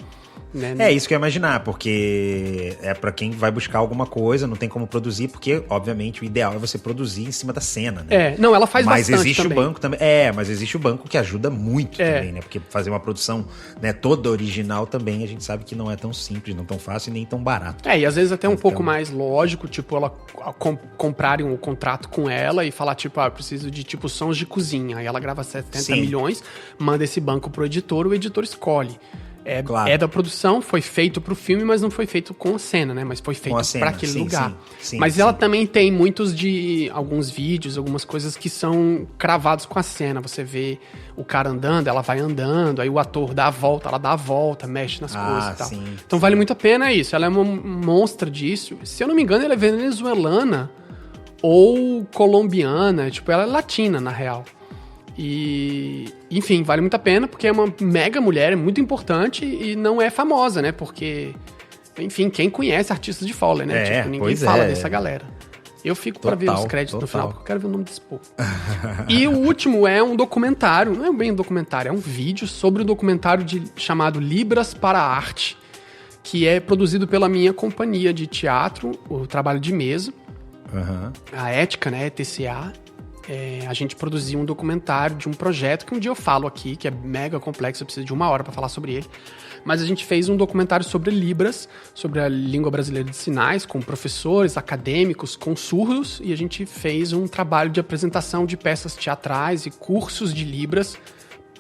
Né? É isso que eu ia imaginar, porque é pra quem vai buscar alguma coisa, não tem como produzir, porque, obviamente, o ideal é você produzir em cima da cena, né? Não, ela faz mas bastante existe também. o banco também. Mas existe o banco que ajuda muito também, né? Porque fazer uma produção, né, toda original também, a gente sabe que não é tão simples, não tão fácil e nem tão barato. E às vezes até um pouco mais lógico, tipo, ela comprarem um contrato com ela e falar, tipo, eu preciso de, tipo, sons de cozinha. Aí ela grava 70 milhões, manda esse banco pro editor, o editor escolhe. É da produção, foi feito pro filme, mas não foi feito com a cena, né? Mas foi feito para aquele lugar. Mas ela também tem alguns vídeos, algumas coisas que são cravados com a cena. Você vê o cara andando, ela vai andando, aí o ator dá a volta, ela dá a volta, mexe nas coisas e tal. Então vale muito a pena isso. Ela é uma monstra disso. Se eu não me engano, ela é venezuelana ou colombiana. Tipo, ela é latina, na real. E, enfim, vale muito a pena, porque é uma mega mulher, é muito importante e não é famosa, né? Porque, enfim, quem conhece artistas de Fowler, né? Tipo, ninguém fala dessa galera. Eu fico pra ver os créditos no final, porque eu quero ver o nome desse povo. E o último é um documentário, não é bem um documentário, é um vídeo sobre o documentário chamado Libras para a Arte, que é produzido pela minha companhia de teatro, o Trabalho de Mesa, a Ética, né? TCA. A gente produziu um documentário de um projeto que um dia eu falo aqui, que é mega complexo, eu preciso de 1 hora para falar sobre ele. Mas a gente fez um documentário sobre Libras, sobre a língua brasileira de sinais, com professores, acadêmicos, com surdos, e a gente fez um trabalho de apresentação de peças teatrais e cursos de Libras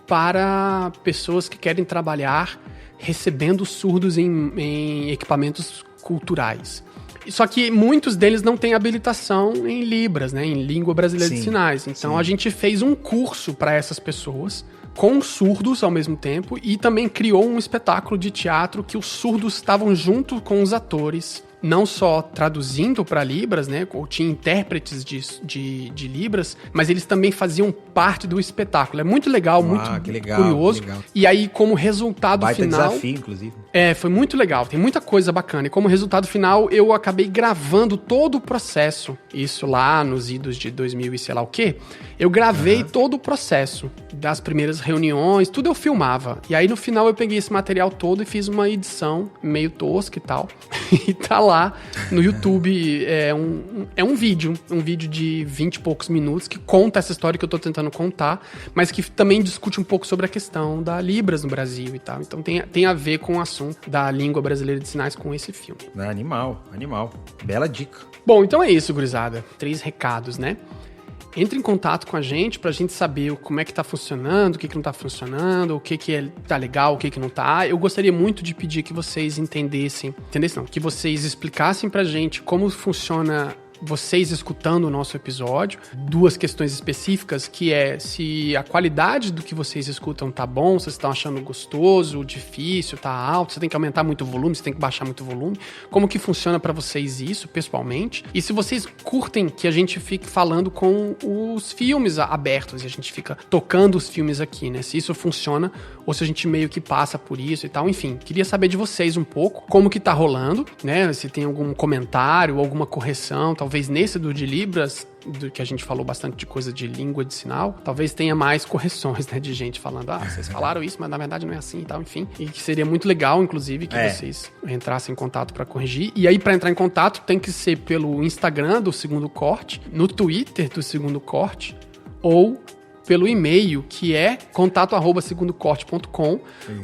para pessoas que querem trabalhar recebendo surdos em equipamentos culturais. Só que muitos deles não têm habilitação em Libras, né? Em língua brasileira de sinais. Então a gente fez um curso para essas pessoas, com surdos ao mesmo tempo, e também criou um espetáculo de teatro que os surdos estavam junto com os atores, não só traduzindo para Libras, né? Ou tinha intérpretes de Libras, mas eles também faziam parte do espetáculo. É muito legal, muito curioso. E aí, como resultado final... Baita desafio, inclusive. Foi muito legal. Tem muita coisa bacana. E como resultado final, eu acabei gravando todo o processo. Isso lá nos idos de 2000 e sei lá o quê. Eu gravei todo o processo das primeiras reuniões, tudo eu filmava. E aí, no final, eu peguei esse material todo e fiz uma edição meio tosca e tal. E tá lá no YouTube, é um vídeo de 20 e poucos minutos que conta essa história que eu tô tentando contar, mas que também discute um pouco sobre a questão da Libras no Brasil e tal. Então tem a ver com o assunto da língua brasileira de sinais com esse filme. Animal. Bela dica. Bom, então é isso, gurizada. 3 recados, né? Entre em contato com a gente pra gente saber como é que tá funcionando, o que não tá funcionando, o que tá legal, o que não tá. Eu gostaria muito de pedir que vocês que vocês explicassem pra gente como funciona vocês escutando o nosso episódio. 2 questões específicas, que é se a qualidade do que vocês escutam tá bom, se vocês estão achando gostoso, difícil, tá alto, você tem que aumentar muito o volume, você tem que baixar muito o volume. Como que funciona pra vocês isso, pessoalmente? E se vocês curtem que a gente fique falando com os filmes abertos e a gente fica tocando os filmes aqui, né? Se isso funciona ou se a gente meio que passa por isso e tal. Enfim, queria saber de vocês um pouco como que tá rolando, né? Se tem algum comentário, alguma correção, talvez nesse do de Libras, do que a gente falou bastante de coisa de língua de sinal, talvez tenha mais correções, né, de gente falando, vocês falaram isso, mas na verdade não é assim e tal, enfim. E que seria muito legal, inclusive, que vocês entrassem em contato para corrigir. E aí, para entrar em contato, tem que ser pelo Instagram do Segundo Corte, no Twitter do Segundo Corte, ou pelo e-mail, que é contato@segundocorte.com.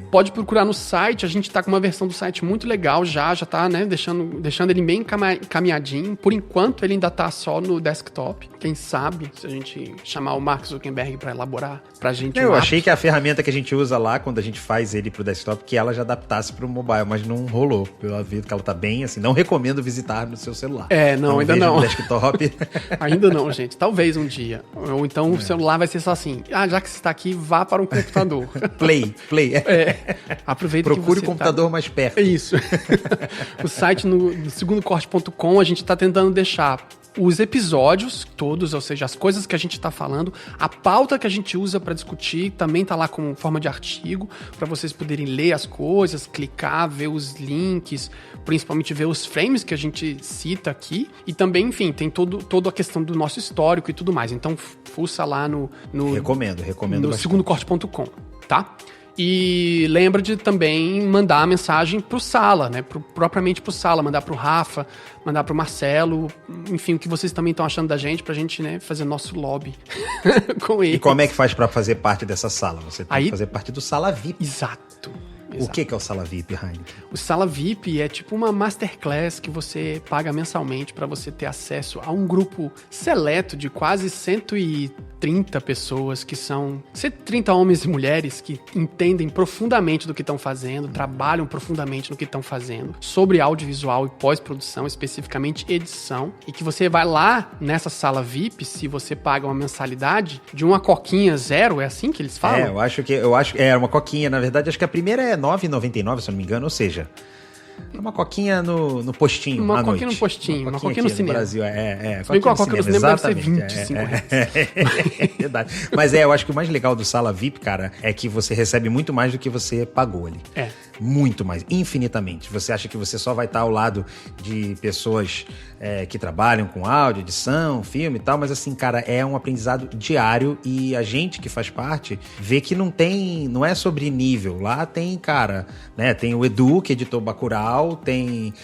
Pode procurar no site, a gente tá com uma versão do site muito legal já tá, né, deixando ele bem caminhadinho. Por enquanto, ele ainda tá só no desktop. Quem sabe, se a gente chamar o Mark Zuckerberg pra elaborar pra gente Eu achei que a ferramenta que a gente usa lá, quando a gente faz ele pro desktop, que ela já adaptasse pro mobile, mas não rolou. Pelo visto que ela tá bem, assim, não recomendo visitar no seu celular. Não, ainda não. No desktop. Ainda não, gente. Talvez um dia. Ou então o celular vai ser só assim, já que você está aqui, vá para um computador. Play. Aproveita. Procure o computador mais perto. É isso. O site no segundocorte.com, a gente está tentando deixar os episódios todos, ou seja, as coisas que a gente tá falando, a pauta que a gente usa para discutir também tá lá como forma de artigo, para vocês poderem ler as coisas, clicar, ver os links, principalmente ver os frames que a gente cita aqui. E também, enfim, tem toda a questão do nosso histórico e tudo mais. Então, fuça lá no Recomendo no segundocorte.com, tá? E lembra de também mandar a mensagem pro Sala, né? Propriamente pro Sala, mandar pro Rafa, mandar pro Marcelo, enfim, o que vocês também estão achando da gente, pra gente, né, fazer nosso lobby com ele. E como é que faz pra fazer parte dessa sala? Você tem que fazer parte do Sala VIP. Exato. O que é o Sala VIP, Heineken? O Sala VIP é tipo uma masterclass que você paga mensalmente para você ter acesso a um grupo seleto de quase 130 pessoas, que são 130 homens e mulheres que entendem profundamente do que estão fazendo, trabalham profundamente no que estão fazendo, sobre audiovisual e pós-produção, especificamente edição, e que você vai lá nessa Sala VIP, se você paga uma mensalidade de uma coquinha zero, é assim que eles falam? Eu acho que uma coquinha, na verdade, acho que a primeira é R$9,99, se eu não me engano, ou seja, uma coquinha no postinho à noite. Uma coquinha no postinho, uma coquinha no cinema. No Brasil, Se bem que uma coquinha no cinema deve ser 25 reais. É verdade. Mas eu acho que o mais legal do Sala VIP, cara, é que você recebe muito mais do que você pagou ali. Muito mais, infinitamente. Você acha que você só vai estar ao lado de pessoas que trabalham com áudio, edição, filme e tal, mas assim, cara, é um aprendizado diário e a gente que faz parte vê que não é sobre nível. Lá tem, cara, né, tem o Edu, que editou Bacurau, tem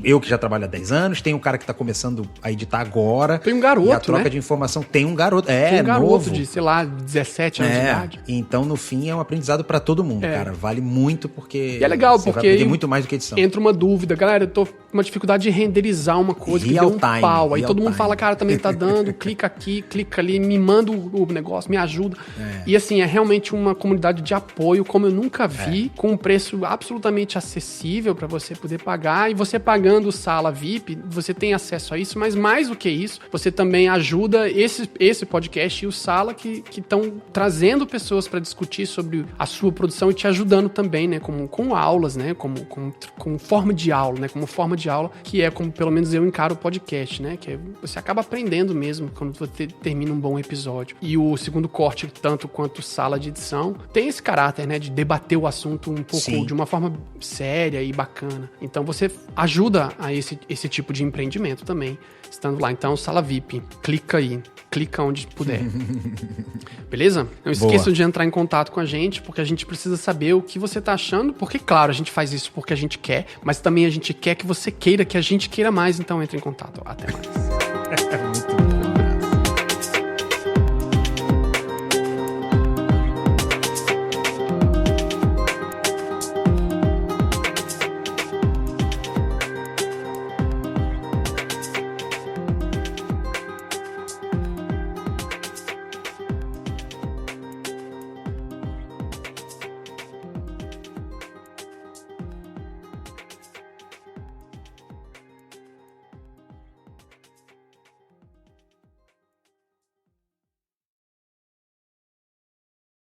eu que já trabalho há 10 anos, tem um cara que tá começando a editar agora. Tem um garoto, e a troca né? de informação, tem um garoto, tem um garoto novo. de, sei lá, 17 anos de idade. Então, no fim, é um aprendizado pra todo mundo, cara. Vale muito porque e é legal, você porque vai aprender muito mais do que edição. Entra uma dúvida, galera, eu tô com uma dificuldade de renderizar uma coisa Real que deu um time, pau. Aí real todo mundo time. fala, cara, também tá dando, clica aqui, clica ali, me manda o negócio, me ajuda. E assim, é realmente uma comunidade de apoio, como eu nunca vi, com um preço absolutamente acessível pra você poder pagar. E você pagando o Sala VIP, você tem acesso a isso, mas mais do que isso, você também ajuda esse podcast e o Sala que estão trazendo pessoas pra discutir sobre a sua produção e te ajudando também, né, com aulas, né, como forma de aula, né, como forma de aula, que é como pelo menos eu encaro o podcast, né, que você acaba aprendendo mesmo quando você termina um bom episódio. E o segundo corte, tanto quanto Sala de edição, tem esse caráter, né, de debater o assunto um pouco de uma forma séria e bacana. Então você ajuda a esse tipo de empreendimento também, estando lá. Então, Sala VIP, clica aí, clica onde puder. Beleza? Não esqueçam de entrar em contato com a gente, porque a gente precisa saber o que você tá achando, porque, claro, a gente faz isso porque a gente quer, mas também a gente quer que você queira, que a gente queira mais, então entre em contato. Até mais. Muito bom.